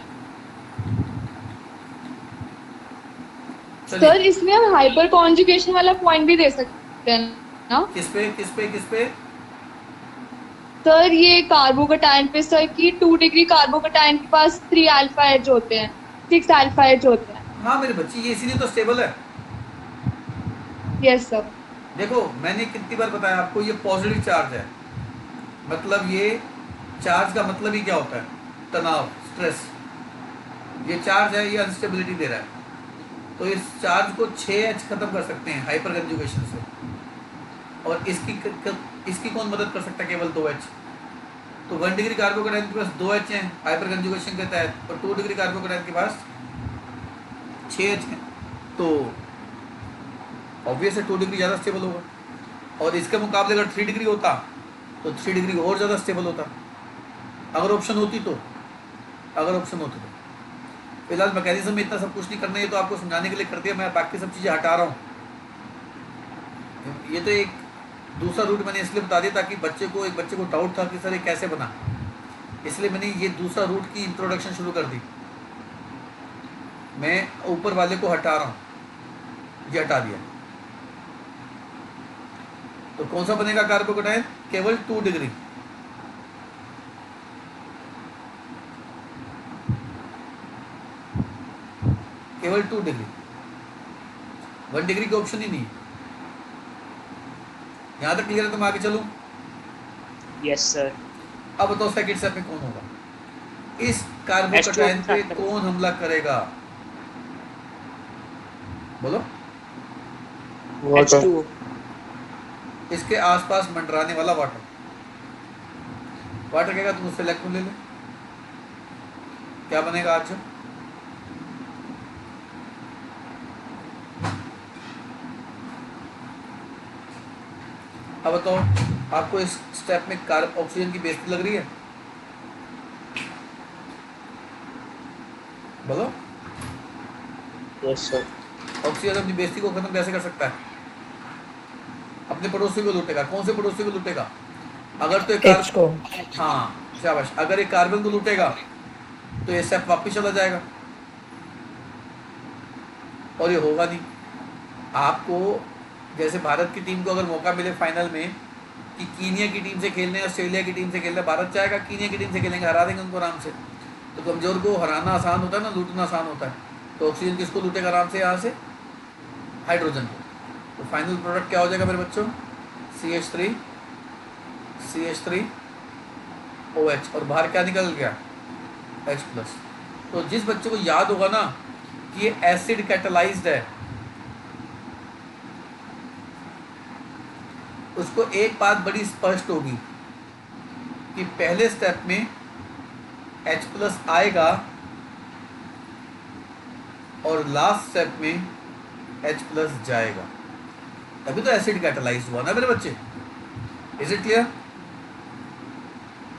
चलिए, सर इसमें हम हाइपर कॉन्जुगेशन वाला पॉइंट भी दे सकते हैं ना? किस पे किस पे किस पे? सर ये कार्बोकटायन पे सर कि 2 डिग्री कार्बोकटायन के पास 3 अल्फा एच होते हैं, 6 अल्फा एच होते हैं। हाँ मेरे बच्ची, ये इसीलिए तो स्टेबल है। Yes sir. देखो मैंने कितनी बार बताया आपको, ये पॉजिटिव चार्ज है। मतलब ये चार्ज का मतलब ही क्या होता है? तनाव, स्ट्रेस। ये चार्ज है, ये अनस्टेबिलिटी दे रहा है। तो इस चार्ज को 6H खत्म कर सकते हैं हाइपर कंजुगेशन से। और इसकी कौन मदद कर सकता है? केवल 2H। तो 1 डिग्री कार्बोकटायन के पास 2H हैं हाइपर कंजुगेशन के तहत, और 2 डिग्री कार्बोकटायन के पास 6H हैं। तो ऑब्वियस है 2 डिग्री ज़्यादा स्टेबल होगा। और इसके मुकाबले अगर 3 डिग्री होता तो 3 डिग्री और ज़्यादा स्टेबल होता, अगर ऑप्शन होती तो। फिलहाल मैकेनिज्म में इतना सब कुछ नहीं करना है, तो आपको समझाने के लिए कर दिया। मैं बाकी सब चीज़ें हटा रहा हूँ। ये तो एक दूसरा रूट मैंने इसलिए बता दिया ताकि एक बच्चे को डाउट था कि सर ये कैसे बना, इसलिए मैंने ये दूसरा रूट की इंट्रोडक्शन शुरू कर दी। मैं ऊपर वाले को हटा रहा हूँ, ये हटा दिया। तो कौन सा बनेगा कार्बोकटायन? केवल 2 डिग्री। केवल 2 डिग्री, 1 डिग्री का ऑप्शन ही नहीं। यहां तक क्लियर है? तो मैं आगे चलूं? Yes sir. अब बताओ सेकंड स्टेप में कौन होगा? इस कार्बोकटायन पे कौन हमला करेगा? बोलो। H2O। इसके आसपास मंडराने वाला वाटर। वाटर कहेगा तुम उससे इलेक्ट्रॉन ले लो। क्या बनेगा आज? अब बताओ, आपको इस स्टेप में ऑक्सीजन की बेइज्जती लग रही है? बोलो। Yes sir. ऑक्सीजन अपनी बेइज्जती को खत्म कैसे कर सकता है? अपने पड़ोसी को लूटेगा। कौन से पड़ोसी को लूटेगा? अगर तो एक एच को। हाँ शाबाश, अगर एक कार्बन को लूटेगा तो ये स्टेप वापस चला जाएगा और ये होगा नहीं। आपको जैसे भारत की टीम को अगर मौका मिले फाइनल में कि कीनिया की टीम से खेलने, ऑस्ट्रेलिया की टीम से खेलने, भारत चाहेगा कीनिया की टीम से खेलेंगे, हरा देंगे उनको आराम से। तो कमज़ोर को हराना आसान होता है ना, लूटना आसान होता है। तो ऑक्सीजन किसको लूटेगा आराम से? यहाँ से हाइड्रोजन को। तो फाइनल प्रोडक्ट क्या हो जाएगा मेरे बच्चों? CH3 OH, और बाहर क्या निकल गया? H+। तो जिस बच्चे को याद होगा ना कि ये एसिड कैटालाइज्ड है, उसको एक बात बड़ी स्पष्ट होगी कि पहले स्टेप में H+ आएगा और लास्ट स्टेप में H+ जाएगा। अभी तो एसिड कैटालाइज हुआ ना मेरे बच्चे। Is it clear?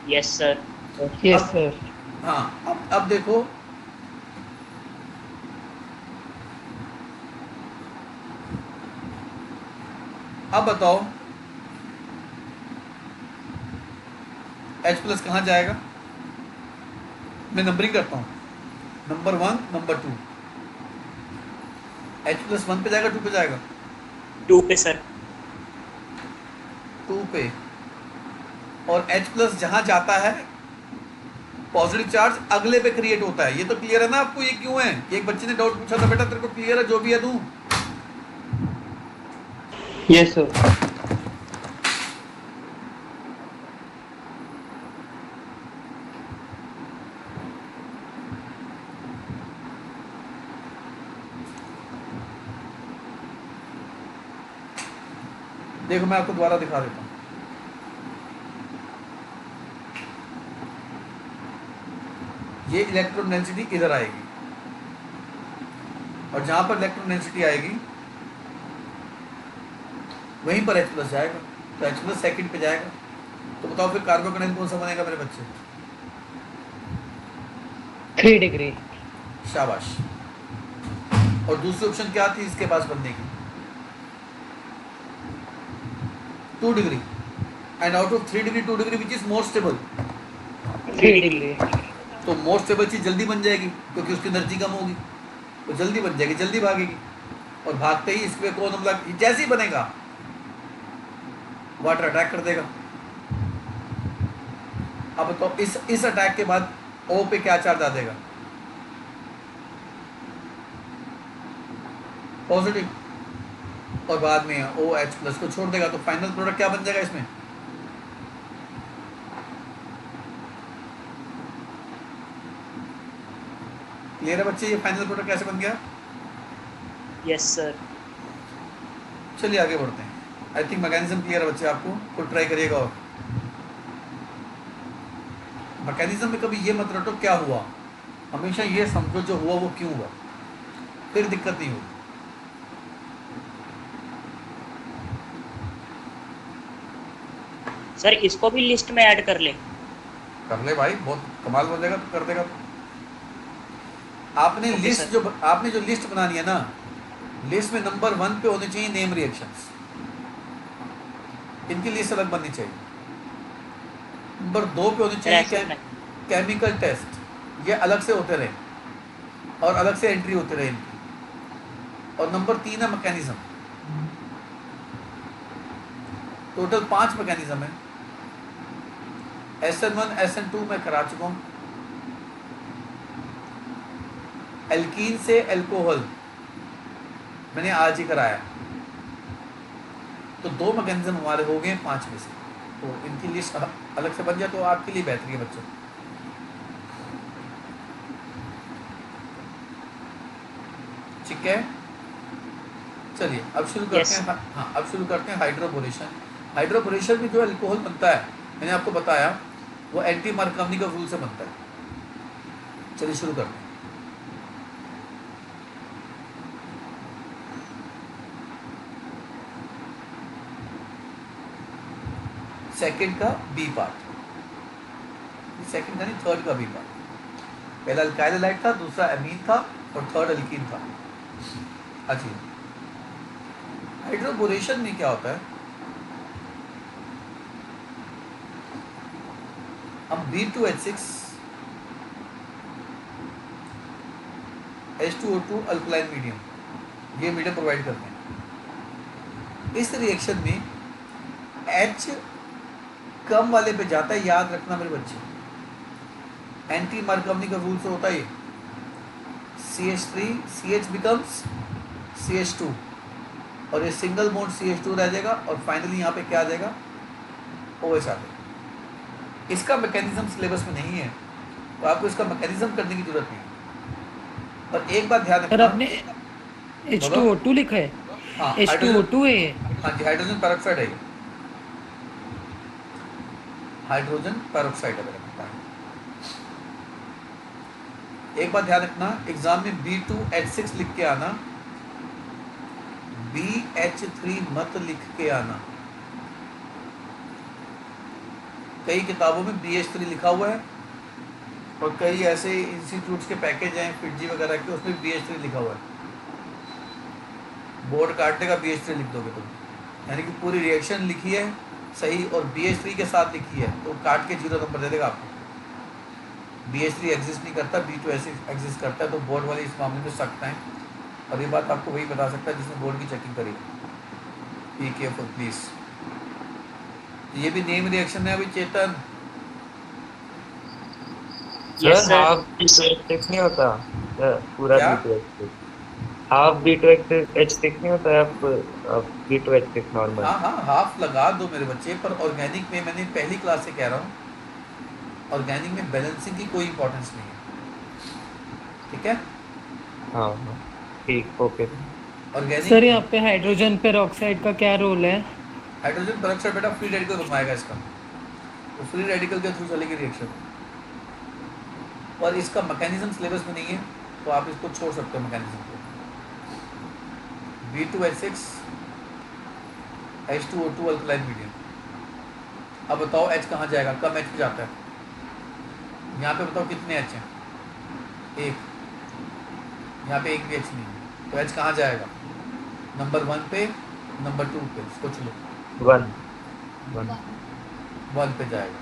Yes sir. Yes अब सर। हाँ, अब देखो, अब बताओ H+ कहाँ जाएगा? मैं नंबरिंग करता हूँ, नंबर 1, नंबर 2। H+ 1 पे जाएगा, 2 पे जाएगा? 2 पे सर। 2 पे। और H+ जहाँ जाता है पॉजिटिव चार्ज अगले पे क्रिएट होता है। ये तो क्लियर है ना आपको? ये क्यों है? एक बच्चे ने डाउट पूछा था, बेटा तेरे को क्लियर है जो भी है? दूं? Yes sir. देखो मैं आपको दोबारा दिखा देता हूँ। ये इलेक्ट्रॉन डेंसिटी इधर आएगी और जहां पर इलेक्ट्रॉन डेंसिटी आएगी वहीं पर H+ जाएगा। तो H+ सेकंड पे जाएगा। तो बताओ फिर कार्बोकैटायन कौन सा बनेगा मेरे बच्चे? 3 डिग्री। शाबाश। और दूसरी ऑप्शन क्या थी इसके पास बनने की? 2 degree. And out of 3 degree 2 degree which is more stable? 3 degree. तो मोर स्टेबल चीज जल्दी बन जाएगी क्योंकि उसकी एनर्जी कम होगी, तो जल्दी बन जाएगी, जल्दी भागेगी। और भागते ही इसमें कौन हमला जैसे ही बनेगा वाटर अटैक कर देगा। अब तो इस अटैक के बाद O पे क्या चार्ज आ देगा? पॉजिटिव। और बाद में OH+ को छोड़ देगा। तो फाइनल प्रोडक्ट क्या बन जाएगा इसमें? क्लियर है बच्चे? ये फाइनल प्रोडक्ट कैसे बन गया? Yes sir. चलिए आगे बढ़ते हैं। आई थिंक मैकेनिज्म क्लियर है बच्चे आपको? खुद ट्राई करिएगा। और मैकेनिज्म में कभी ये मत रटो क्या हुआ, हमेशा ये समझो जो हुआ वो क्यों हुआ, फिर दिक्कत नहीं होगी। सर इसको भी लिस्ट में ऐड कर ले। कर ले भाई, बहुत कमाल हो जाएगा। तो कर देगा तो। आपने ओके लिस्ट सर। जो आपने जो लिस्ट बनानी है ना, लिस्ट में नंबर 1 पे होने चाहिए नेम रिएक्शंस। इनकी लिस्ट अलग बननी चाहिए। नंबर 2 पे होने सर चाहिए ऐसे नहीं। केमिकल टेस्ट, ये अलग से होते रहे और अलग से एंट्री होते रहे इनकी। और नंबर 3 है मैकेनिज्म। टोटल 5 मैकेनिज्म है। SN1 SN2 मैं करा चुका हूँ। एल्कीन से एल्कोहल मैंने आज ही कराया। तो 2 मैकेनिज्म हमारे हो गए 5 में से। तो इनकी लिस्ट अलग से बन जाए तो आपके लिए बेहतरी है बच्चों। ठीक है, चलिए अब शुरू करते Yes. हैं। हाँ, अब शुरू करते हैं हाइड्रोबोरेशन। हाइड्रोबोरेशन में जो अल्कोहल बनता है, मैंने आपको बताया, वो एंटी मार्कोनी का रूल से बनता है। चलिए शुरू करते हैं। सेकंड का बी पार्ट, सेकंड का नहीं थर्ड का बी पार्ट। पहला अल्काइल हैलाइड था, दूसरा एमीन था और थर्ड अल्कीन था। अच्छा, हाइड्रोबोरेशन में क्या होता है, हम B2H6 H2O2 अल्कलाइन मीडियम, ये मीडियम प्रोवाइड करते हैं। इस रिएक्शन में H कम वाले पे जाता है, याद रखना मेरे बच्चे, एंटी मार्कवनी का रूल से होता है ये। CH3 CH बिकम्स CH2 और ये सिंगल बॉन्ड CH2 रह जाएगा और फाइनली यहाँ पे क्या आ जाएगा, OH आ जाएगा। इसका मैकेनिज्म सिलेबस में नहीं है, तो आपको इसका मैकेनिज्म करने की जरूरत नहीं है। और एक बात ध्यान सर रखना, आपने H2O2 लिखा है? हाँ H2O2 है ये? हाँ जी, हाइड्रोजन पेरोक्साइड है ये, हाइड्रोजन पेरोक्साइड है। एक बात ध्यान रखना, एग्जाम में B2H6 लिख के आना, BH3 मत लिख के आना। कई किताबों में BH3 लिखा हुआ है और कई ऐसे इंस्टीट्यूट्स के पैकेज हैं फिटजी वगैरह के, उसमें BH3 लिखा हुआ है। बोर्ड काटने का BH3 लिख दोगे तुम, यानी कि पूरी रिएक्शन लिखी है सही और BH3 के साथ लिखी है, तो काट के 0 नंबर दे देगा आपको। BH3 एग्जिस्ट नहीं करता, B2H6 एग्जिस्ट करता है, तो बोर्ड वाले इस मामले में सख्त हैं और ये बात आपको वही बता सकता है जिसने बोर्ड की चेकिंग करी। Be careful please. ये भी नेम रिएक्शन है अभी चेतन। Yes, sir sir. Half B2H6 नहीं होता पूरा क्या? B2H6, हाफ B2H6 नहीं होता है, आप B2H6 नॉर्मल। हाँ हाँ, हाफ लगा दो मेरे बच्चे, पर ऑर्गेनिक में मैंने पहली क्लास से कह रहा हूँ, ऑर्गेनिक में बैलेंसिंग की कोई इंपॉर्टेंस नहीं है, ठीक है? हाँ हाँ ठीक, ओके। सर ऑर्गेनिक यहाँ पे हाइड्रोजन पेरोक्साइड का क्या रोल है? हाइड्रोजन पेरोक्साइड बेटा फ्री रेडिकल बनवाएगा इसका, तो फ्री रेडिकल के थ्रू चलेगी रिएक्शन, और इसका मैकेनिज्म सिलेबस में नहीं है, तो आप इसको छोड़ सकते हो मैकेनिज्म को। B2H6 H2O2 alkaline medium. अब बताओ H कहाँ जाएगा, कम H पे जाता है, यहाँ पे बताओ कितने H हैं, एक, यहाँ पे एक भी H नहीं है, तो H कहाँ जाएगा, नंबर 1 पे, नंबर 2 पे, सोच लो। 1 1 पे जाएगा।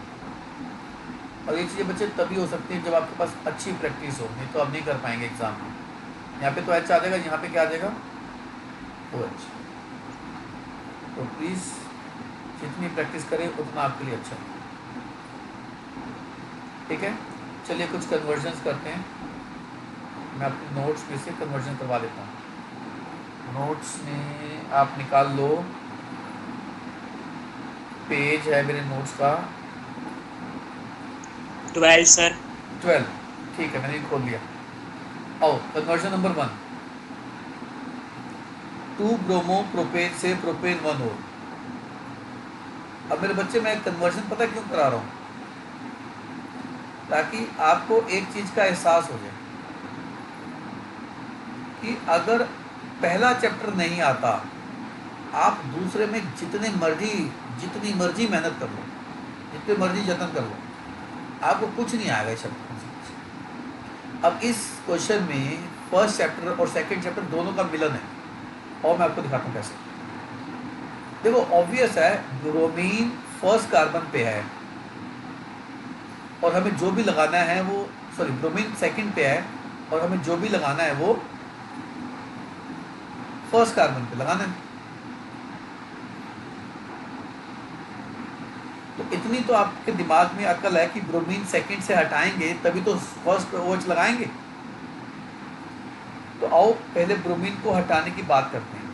और ये चीज़ें बच्चे तभी हो सकती हैं जब आपके पास अच्छी प्रैक्टिस हो, नहीं तो आप नहीं कर पाएंगे एग्जाम में। यहाँ पे तो H आ जाएगा, यहाँ पे क्या आ जाएगा, OH। तो प्लीज़ जितनी प्रैक्टिस करें उतना आपके लिए अच्छा है, ठीक है? चलिए कुछ कन्वर्जन्स करते हैं, मैं अपने नोट्स में से कन्वर्जन करवा देता हूँ। नोट्स में आप निकाल लो, पेज है मेरे नोट्स का 12 सर। 12, ठीक है, मैंने ये खोल लिया। आओ कन्वर्जन नंबर 1, 2 ब्रोमो प्रोपेन से प्रोपेन 1 हो। अब मेरे बच्चे मैं कन्वर्जन पता क्यों करा रहा हूँ, ताकि आपको एक चीज़ का एहसास हो जाए कि अगर पहला चैप्टर नहीं आता, आप दूसरे में जितनी मर्जी मेहनत कर लो, जितने मर्जी जतन कर लो, आपको कुछ नहीं आएगा इस चैप्टर में। अब इस क्वेश्चन में फर्स्ट चैप्टर और सेकंड चैप्टर दोनों का मिलन है, और मैं आपको दिखाता हूँ कैसे। देखो ऑब्वियस है, ब्रोमीन फर्स्ट कार्बन पे है और हमें जो भी लगाना है वो, सॉरी ब्रोमीन सेकंड पे है और हमें जो भी लगाना है वो फर्स्ट कार्बन पे लगाना है। तो इतनी तो आपके दिमाग में अकल है कि ब्रोमीन सेकंड से हटाएंगे तभी तो फर्स्ट पे OH लगाएंगे। तो आओ पहले ब्रोमीन को हटाने की बात करते हैं।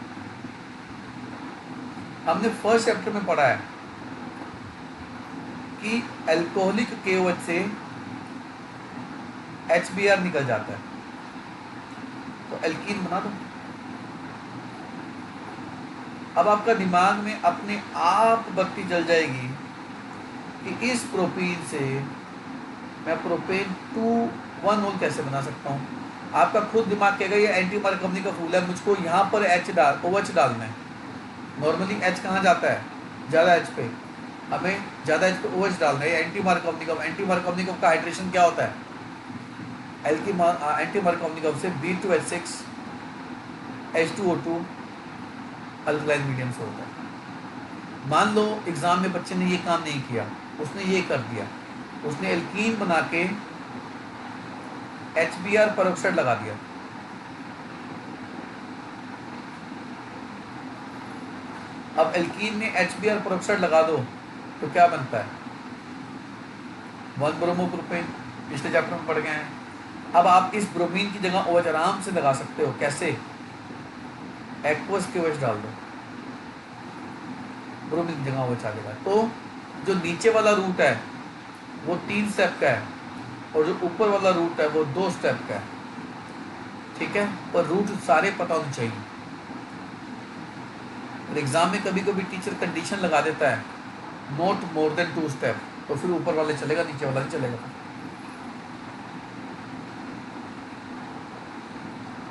हमने फर्स्ट चैप्टर में पढ़ा है कि अल्कोहलिक KOH से HBr निकल जाता है, तो एल्कीन बना दो। अब आपका दिमाग में अपने आप बत्ती जल जाएगी कि इस प्रोपीन से मैं प्रोपेन 2 1 कैसे बना सकता हूँ। आपका खुद दिमाग कहेगा ये एंटी मार्कवनी का फूल है, मुझको यहाँ पर OH डालना है। नॉर्मली H कहाँ जाता है, ज़्यादा H पे, हमें ज़्यादा इस पर OH डालना है। एंटी मार्कोवनिकॉफ, एंटी मार्कोवनिकॉफ का हाइड्रेशन क्या होता है? एंटी मार्कोवनिकॉफ से B2H6 H2O2 अल्कलाइन मीडियम से होता है। मान लो एग्जाम में बच्चे ने ये काम नहीं किया, उसने ये कर दिया, उसने एल्कीन बना के HBr परऑक्साइड लगा दिया। अब एल्कीन में HBr परऑक्साइड लगा दो तो क्या बनता है? 1 ब्रोमोप्रोपेन, पिछले चैप्टर में पढ़ गए हैं। अब आप इस ब्रोमीन की जगह OH आराम से लगा सकते हो। कैसे? एक्वस के OH डाल दो, ब्रोमीन की जगह OH आ जाएगा। तो जो नीचे वाला रूट है वो 3 स्टेप का है और जो ऊपर वाला रूट है वो 2 स्टेप का है। ठीक है, पर रूट सारे पता होने चाहिए। और एग्जाम में कभी कभी टीचर कंडीशन लगा देता है नॉट मोर देन 2 स्टेप, तो फिर ऊपर वाले चलेगा, नीचे वाला नहीं चलेगा।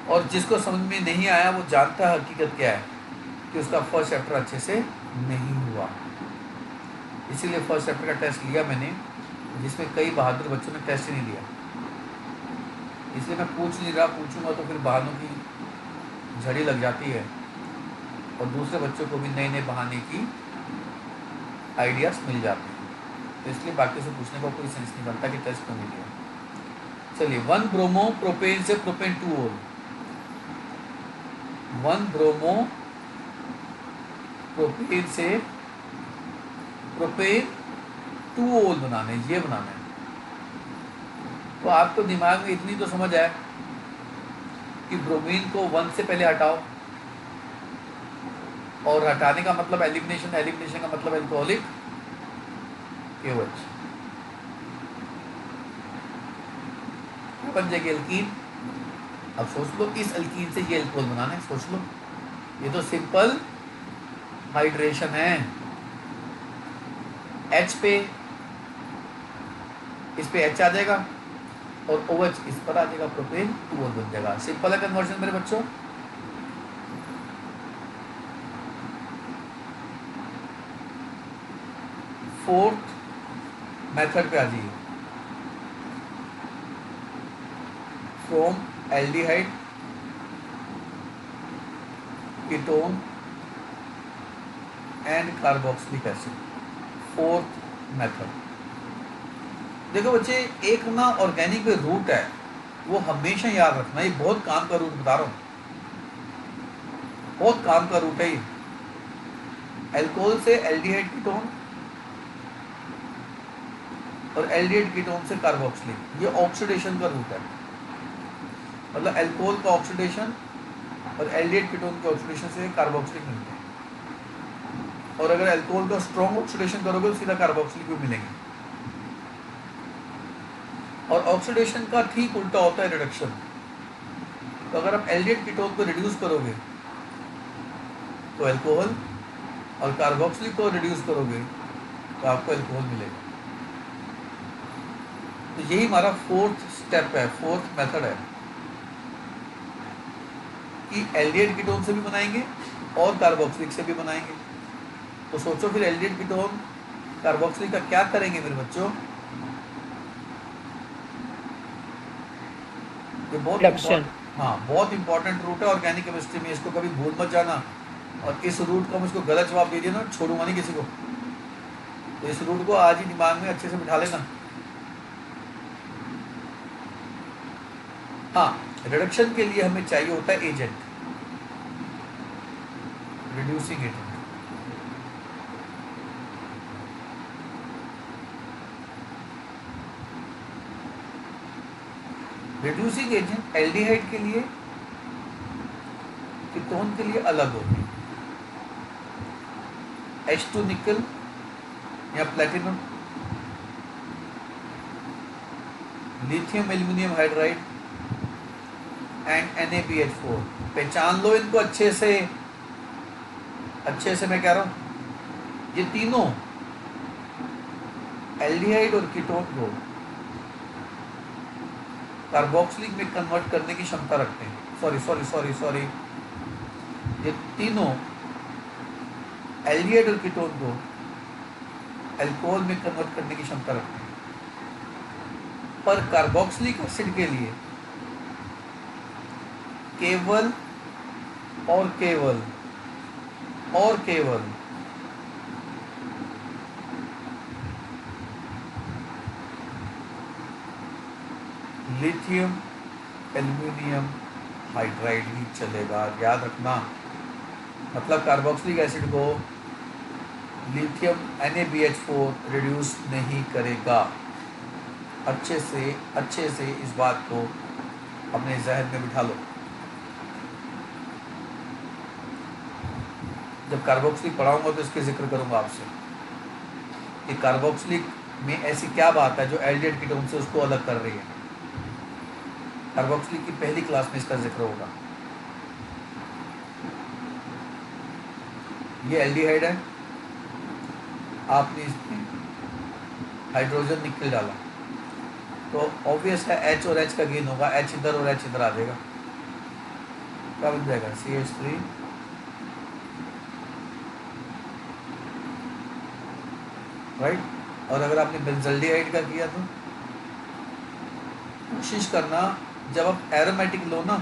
और जिसको समझ में नहीं आया वो जानता है हकीकत क्या है कि उसका फर्स्ट चैप्टर अच्छे से नहीं हुआ। इसीलिए फर्स्ट चैप्टर का टेस्ट लिया मैंने, जिसमें कई बहादुर बच्चों ने टेस्ट ही नहीं दिया। इसलिए मैं पूछ नहीं रहा, पूछूंगा तो फिर बहानों की झड़ी लग जाती है और दूसरे बच्चों को भी नए नए बहाने की आइडियाज मिल जाते हैं। तो इसलिए बाकी से पूछने का कोई सेंस नहीं बनता कि टेस्ट क्यों नहीं दिया। चलिए, 1 ब्रोमो प्रोपेन से प्रोपेन 2 ओल, 1 ब्रोमो प्रोपेन से प्रोपेन 2 ओल बनाना है, ये बनाना है। तो आपको दिमाग में इतनी तो समझ आए कि ब्रोमीन को 1 से पहले हटाओ, और हटाने का मतलब एलिमिनेशन, एलिमिनेशन का मतलब एल्कोहलिक KOH बन जाएगी एल्कीन। अब सोच लो इस एल्कीन से ये एल्कोहल बनाना है, सोच लो, ये तो सिंपल हाइड्रेशन है। H पे, इस पे H आ जाएगा और OH इस पर आ जाएगा, प्रोपेन 2 ओल बन जाएगा। सिंपल है कन्वर्जन मेरे बच्चों। फोर्थ मेथड पे आ जाइए। From aldehyde ketone and carboxylic acid, fourth method. देखो बच्चे, एक ना ऑर्गेनिक में रूट है, वो हमेशा याद रखना, ये बहुत काम का रूट बता रहा हूँ, बहुत काम का रूट है ये। एल्कोहल से एल्डिहाइड कीटोन और एल्डिहाइड कीटोन से कार्बोक्सिलिक, ये ऑक्सीडेशन का रूट है। मतलब एल्कोहल का ऑक्सीडेशन और एल्डिहाइड कीटोन के ऑक्सीडेशन से कार्बोक्सिलिक मिलते हैं, और अगर एल्कोहल का स्ट्रॉन्ग ऑक्सीडेशन करोगे तो सीधा कार्बोक्सिलिक भी मिलेंगे। और ऑक्सीडेशन का ठीक उल्टा होता है रिडक्शन। तो अगर आप एल्डिहाइड कीटोन को रिड्यूस करोगे तो एल्कोहल, और कार्बोक्सिलिक को रिड्यूस करोगे तो आपको एल्कोहल मिलेगा। तो यही हमारा फोर्थ स्टेप है, फोर्थ मेथड है कि एल्डिहाइड कीटोन से भी बनाएंगे और कार्बोक्सिलिक से भी बनाएंगे। तो सोचो फिर एल्डिहाइड कीटोन कार्बोक्सिलिक का क्या करेंगे मेरे बच्चों? ये बहुत बहुत इंपॉर्टेंट रूट है ऑर्गेनिक केमिस्ट्री में, इसको कभी भूल मत जाना। और इस रूट को मुझको गलत जवाब दे दिया ना, छोड़ूंगा नहीं किसी को। तो इस रूट को आज ही दिमाग में अच्छे से बिठा लेना। हाँ, रिडक्शन के लिए हमें चाहिए होता है agent, reducing agent. Reducing agent aldehyde के लिए, कीटोन के लिए अलग होते हैं। H2 निकल या platinum, lithium aluminium hydride and NaBH4। पहचान लो इनको अच्छे से, अच्छे से मैं कह रहा हूं। ये तीनों एल्डिहाइड और कीटोन को कार्बोक्सिलिक में कन्वर्ट करने की क्षमता रखते हैं। सॉरी, ये तीनों एल्डिहाइड और कीटोन को अल्कोहल में कन्वर्ट करने की क्षमता रखते हैं। पर कार्बोक्सिलिक एसिड के लिए केवल और केवल और केवल लिथियम एल्यूमिनियम हाइड्राइड ही चलेगा। याद रखना, मतलब कार्बोक्सिलिक एसिड को लिथियम NaBH4 रिड्यूस नहीं करेगा। अच्छे से इस बात को अपने जहन में बिठा लो। जब कार्बोक्सिलिक पढ़ाऊंगा तो इसके जिक्र करूंगा आपसे कि कार्बोक्सिलिक में ऐसी क्या बात है जो एल्डिहाइड कीटोन से उसको अलग कर रही है। कार्बोक्सिलिक की पहली क्लास में इसका जिक्र होगा। ये एल्डिहाइड है, आपने इसमें हाइड्रोजन निकल डाला तो ऑब्वियस है H और H का गेन होगा, H इधर और H इधर आ जाएगा। क्या बन जाएगा? CH3 right. और अगर आपने बेंजल्डिहाइड का किया तो कोशिश करना जब आप एरोमेटिक लो ना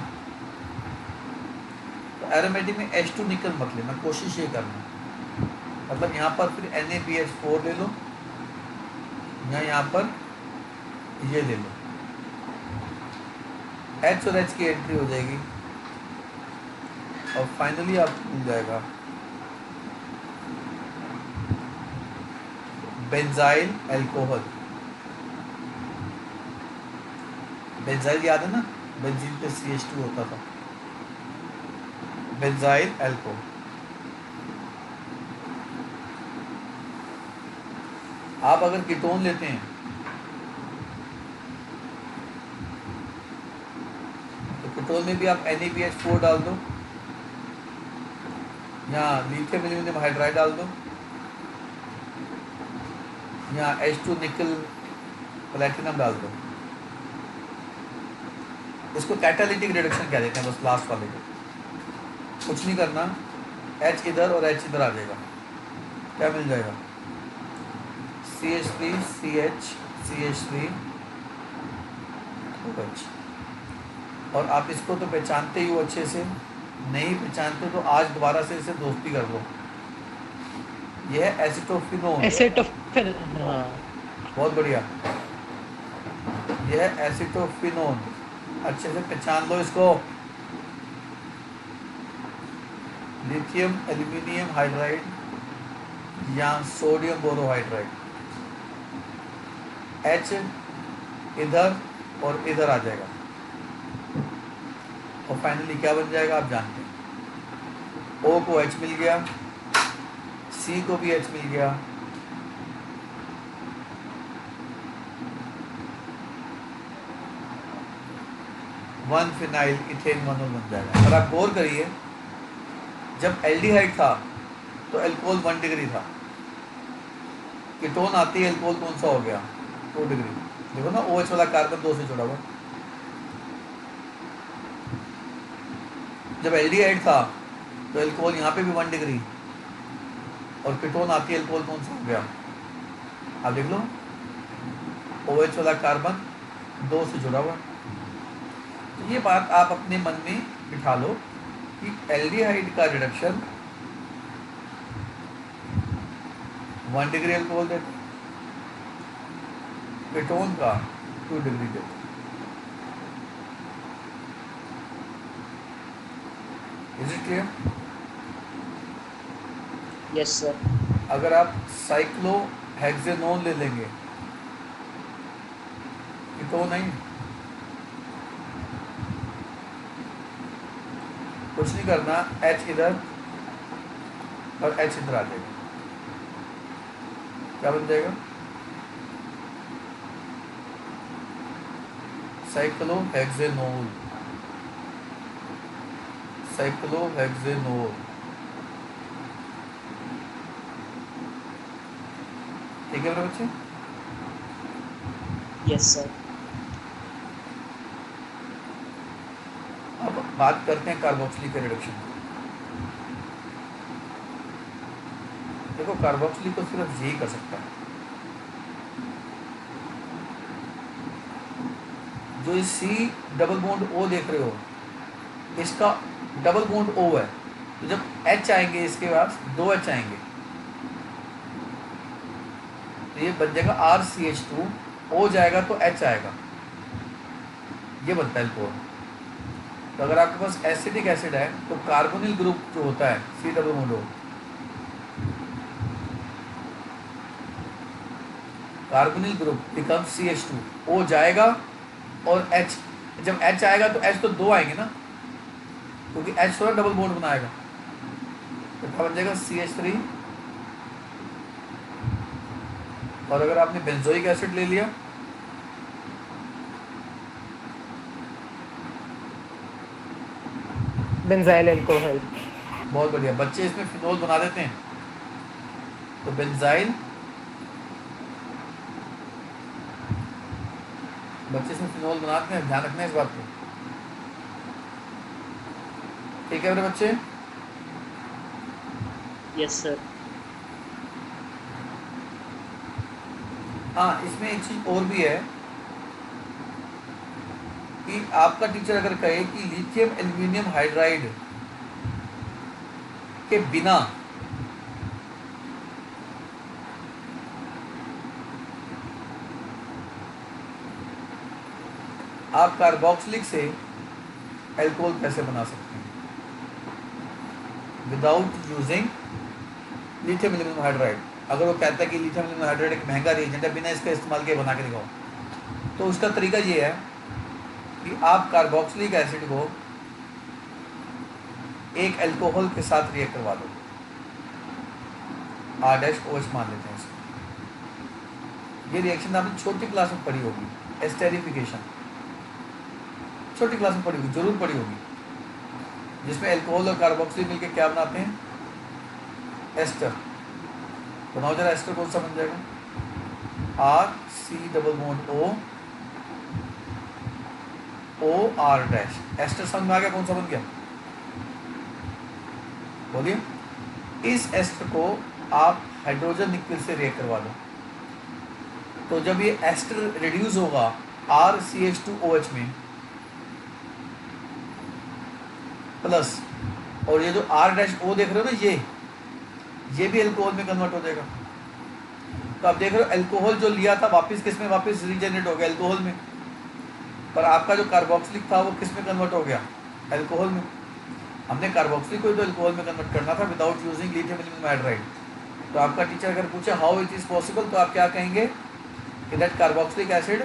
तो एरोमेटिक में H2 निकल मत लेना, कोशिश ये करना। मतलब यहाँ पर फिर NaBH4 ले लो या यहाँ पर ये ले लो, H और H की एंट्री हो जाएगी और फाइनली आपको मिल जाएगा बेंजाइल अल्कोहल। बेंजाइल याद है ना, बेंजीन पे CH2 होता था, बेंजाइल अल्कोहल। आप अगर कीटोन लेते हैं तो कीटोन में भी आप NaBH4 डाल दो या लिथियम एल्यूमिनियम हाइड्राइड डाल दो या H2 निकल प्लैटिनम डाल दो। इसको कैटालिटिक रिडक्शन कह देते हैं। बस लास्ट वाले को कुछ नहीं करना, H इधर और H इधर आ जाएगा। क्या मिल जाएगा? CH3 CH CH3 OH। और आप इसको तो पहचानते ही हो अच्छे से, नहीं पहचानते तो आज दोबारा से इसे दोस्ती कर लो। यह है एसिटोफिनोन। हाँ। बहुत बढ़िया, यह है एसिटोफिनोन। अच्छे से पहचान लो इसको। लिथियम एल्यूमिनियम हाइड्राइड या सोडियम बोरोहाइड्राइड, H इधर और इधर आ जाएगा और फाइनली क्या बन जाएगा आप जानते हैं। O को H मिल गया, C को भी H मिल गया, वन फिनाइल इथेन मोनोल बन जाएगा। और आप गौर करिए, जब एल्डिहाइड था तो अल्कोहल 1 डिग्री था, कीटोन आती है अल्कोहल कौन सा हो गया? 2 डिग्री। देखो ना, OH वाला कार्बन 2 से जुड़ा हुआ। जब एल्डिहाइड था तो अल्कोहल यहाँ पे भी 1 डिग्री और कीटोन आती है अल्कोहल कौन सा हो गया? आप देख लो, OH वाला कार्बन 2 से जुड़ा हुआ। तो ये बात आप अपने मन में बिठा लो कि एल्डिहाइड का रिडक्शन 1 डिग्री अल्कोहल देता, कीटोन का 2 डिग्री देता। Is it clear? Yes sir. अगर आप साइक्लोहेक्सेनोन ले लेंगे, कीटोन नहीं, कुछ नहीं करना, H इधर और H इधर आ जाएगा। क्या बन जाएगा? साइक्लोहेक्सेनोल। साइक्लोहेक्सेनोल, ठीक है मेरे बच्चे? Yes sir. अब बात करते हैं कार्बोक्सिलिक रिडक्शन की। देखो, कार्बोक्सिलिक तो सिर्फ यही कर सकता है। जो ये C डबल बॉन्ड O देख रहे हो, इसका डबल बॉन्ड O है, तो जब H आएंगे इसके पास 2 H आएंगे, तो ये बन जाएगा RCH2, O जाएगा तो H आएगा, ये बनता है अल्कोहल। तो अगर आपके पास एसिटिक एसिड है तो कार्बोनिल ग्रुप जो होता है C double bond O, carbonyl group become CH2, O जाएगा और H, जब H आएगा तो H तो 2 आएंगे ना, क्योंकि H थोड़ा डबल बॉन्ड बनाएगा, तो क्या बन जाएगा CH3। और अगर आपने बेंजोइक एसिड ले लिया, बेंजाइल अल्कोहल। बहुत बढ़िया, बच्चे इसमें फिनोल बना देते हैं, तो बेंजाइल, बच्चे इसमें फिनोल बनाते हैं, ध्यान रखना है इस बात को। ठीक है मेरे बच्चे? Yes sir. हाँ, इसमें एक चीज़ और भी है कि आपका टीचर अगर कहे कि लिथियम एल्यूमिनियम हाइड्राइड के बिना आप कार्बोक्सिलिक से अल्कोहल कैसे बना सकते हैं without using lithium aluminium hydride. अगर वो कहता है कि लिथियम एल्यूमिनियम हाइड्राइड एक महंगा रिएजेंट है, बिना इसका इस्तेमाल किए बना के दिखाओ, तो उसका तरीका ये है कि आप कार्बोक्सिलिक एसिड को एक अल्कोहल के साथ रिएक्ट करवा दो, R-OH मान लेते हैं इसको। ये रिएक्शन आपने छोटी क्लास में पढ़ी होगी, एस्टेरिफिकेशन छोटी क्लास में पढ़ी होगी, जरूर पढ़ी होगी, जिसमें अल्कोहल और कार्बोक्सिलिक मिलकर क्या बनाते हैं, एस्टर। बनाओ जरा, एस्टर कौन सा बन जाएगा, RC-O-OR-, एस्टर समझ में आ गया कौन सा बन गया, बोलिए। इस एस्टर को आप हाइड्रोजन लिक्विड से रिएक्ट करवा दो, तो जब ये एस्टर रिड्यूस होगा RCH2OH में प्लस, और ये जो R-O देख रहे हो ना, ये भी अल्कोहल में कन्वर्ट हो जाएगा। तो आप देख रहे हो अल्कोहल जो लिया था वापस किस में, वापस रीजनरेट हो गया अल्कोहल में, पर आपका जो कार्बोक्सिलिक था वो किस में कन्वर्ट हो गया, अल्कोहल में। हमने कार्बोक्सिलिक को तो अल्कोहल में कन्वर्ट करना था without using lithium aluminium hydride. तो आपका टीचर अगर पूछे हाउ इट इज पॉसिबल, तो आप क्या कहेंगे कि that carboxylic acid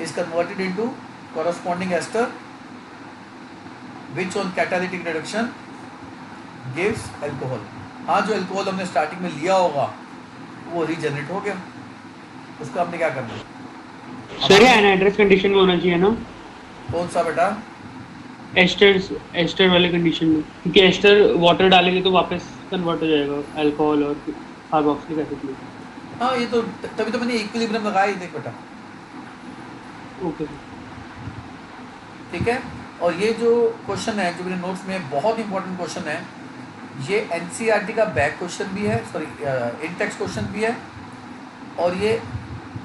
is converted into corresponding ester which on catalytic reduction gives alcohol। हाँ, जो अल्कोहल हमने स्टार्टिंग में लिया होगा वो रीजनरेट हो गया, उसको हमने क्या करना है सर, ये एनाइड्रस कंडीशन में होना चाहिए ना, कौन सा बेटा, एस्टर वाले कंडीशन में, क्योंकि एस्टर वाटर डालेंगे तो वापस कन्वर्ट हो जाएगा अल्कोहल और कार्बोक्सिलिक एसिड में। हाँ, ये तो तभी तो मैंने इक्विलिब्रियम लगाया ही, देख बेटा। ओके, ठीक है। और ये जो क्वेश्चन है जो मेरे नोट्स में बहुत इंपॉर्टेंट क्वेश्चन है, ये एनसीईआरटी का बैक क्वेश्चन भी है, सॉरी इन टेक्स्ट क्वेश्चन भी है, और ये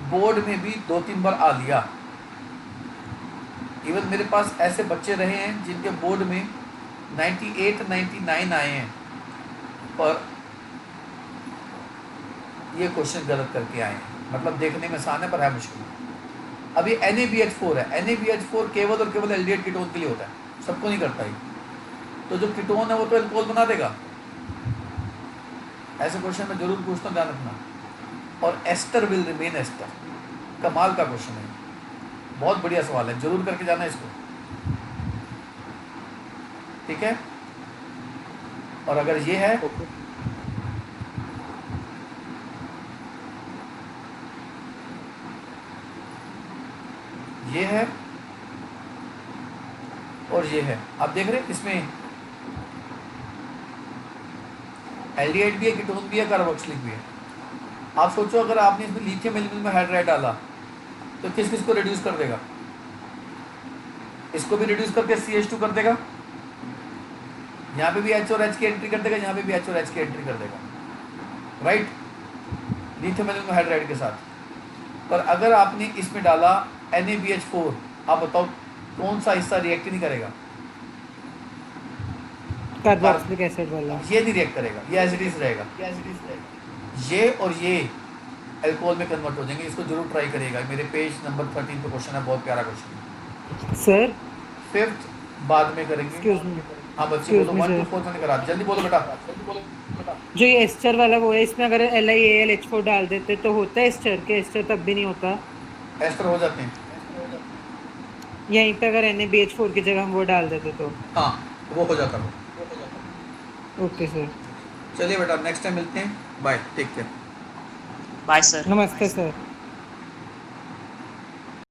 बोर्ड में भी 2-3 बार आ लिया। इवन मेरे पास ऐसे बच्चे रहे हैं जिनके बोर्ड में 98-99 आए हैं, पर ये क्वेश्चन गलत करके आए हैं, मतलब देखने में आसान है पर है मुश्किल। अभी NaBH4 है, NaBH4 केवल और केवल एल्डिहाइड कीटोन के लिए होता है, सबको नहीं करता ही। तो जो कीटोन है वो तो अल्कोहल बना देगा, ऐसे क्वेश्चन में जरूर पूछता हूँ, ध्यान रखना। और एस्टर विल रिमेन एस्टर, कमाल का क्वेश्चन है, बहुत बढ़िया सवाल है, जरूर करके जाना इसको, ठीक है। और अगर ये है ये है और ये है, आप देख रहे हैं इसमें एल्डिहाइड भी है, कीटोन भी है, कार्बोक्सिलिक भी है। आप सोचो अगर आपने इसमें लिथियम एल्यूमिनियम हाइड्राइड डाला तो किस किस को रिड्यूस कर देगा, इसको भी रिड्यूस करके CH2 कर देगा, यहाँ पे भी H और H की एंट्री कर देगा, यहाँ पे भी H और H की एंट्री कर देगा, राइट, लिथियम एल्यूमिनियम हाइड्राइड के साथ। पर अगर आपने इसमें डाला NaBH4, आप बताओ कौन सा हिस्सा रिएक्ट ही नहीं करेगा? कार्बोक्सिलिक एसिड वाला। ये नहीं रिएक्ट करेगा, ये एज इट इज रहेगा। ये और ये अल्कोहल में कन्वर्ट हो जाएंगे। इसको जरूर ट्राई करिएगा। मेरे पेज नंबर 13 पे क्वेश्चन है, बहुत प्यारा क्वेश्चन है। सर फिफ्थ बाद में करेंगे। एक्सक्यूज मी, हाँ बच्चे excuse बोलो, me, 1 sir. to 4 मैंने करा, जल्दी बोलो बेटा। जो ये एस्टर वाला वो है, इसमें अगर LiAlH4 डाल देते तो होता है एस्टर के? एस्टर तब भी नहीं होता? एस्टर हो जाते हैं। यहीं पे अगर NaBH4 की जगह हम वो डाल देते तो? हाँ वो हो जाता है। ओके सर, चलिए बेटा, नेक्स्ट टाइम मिलते हैं। Bye, take care. Bye sir. नमस्ते सर।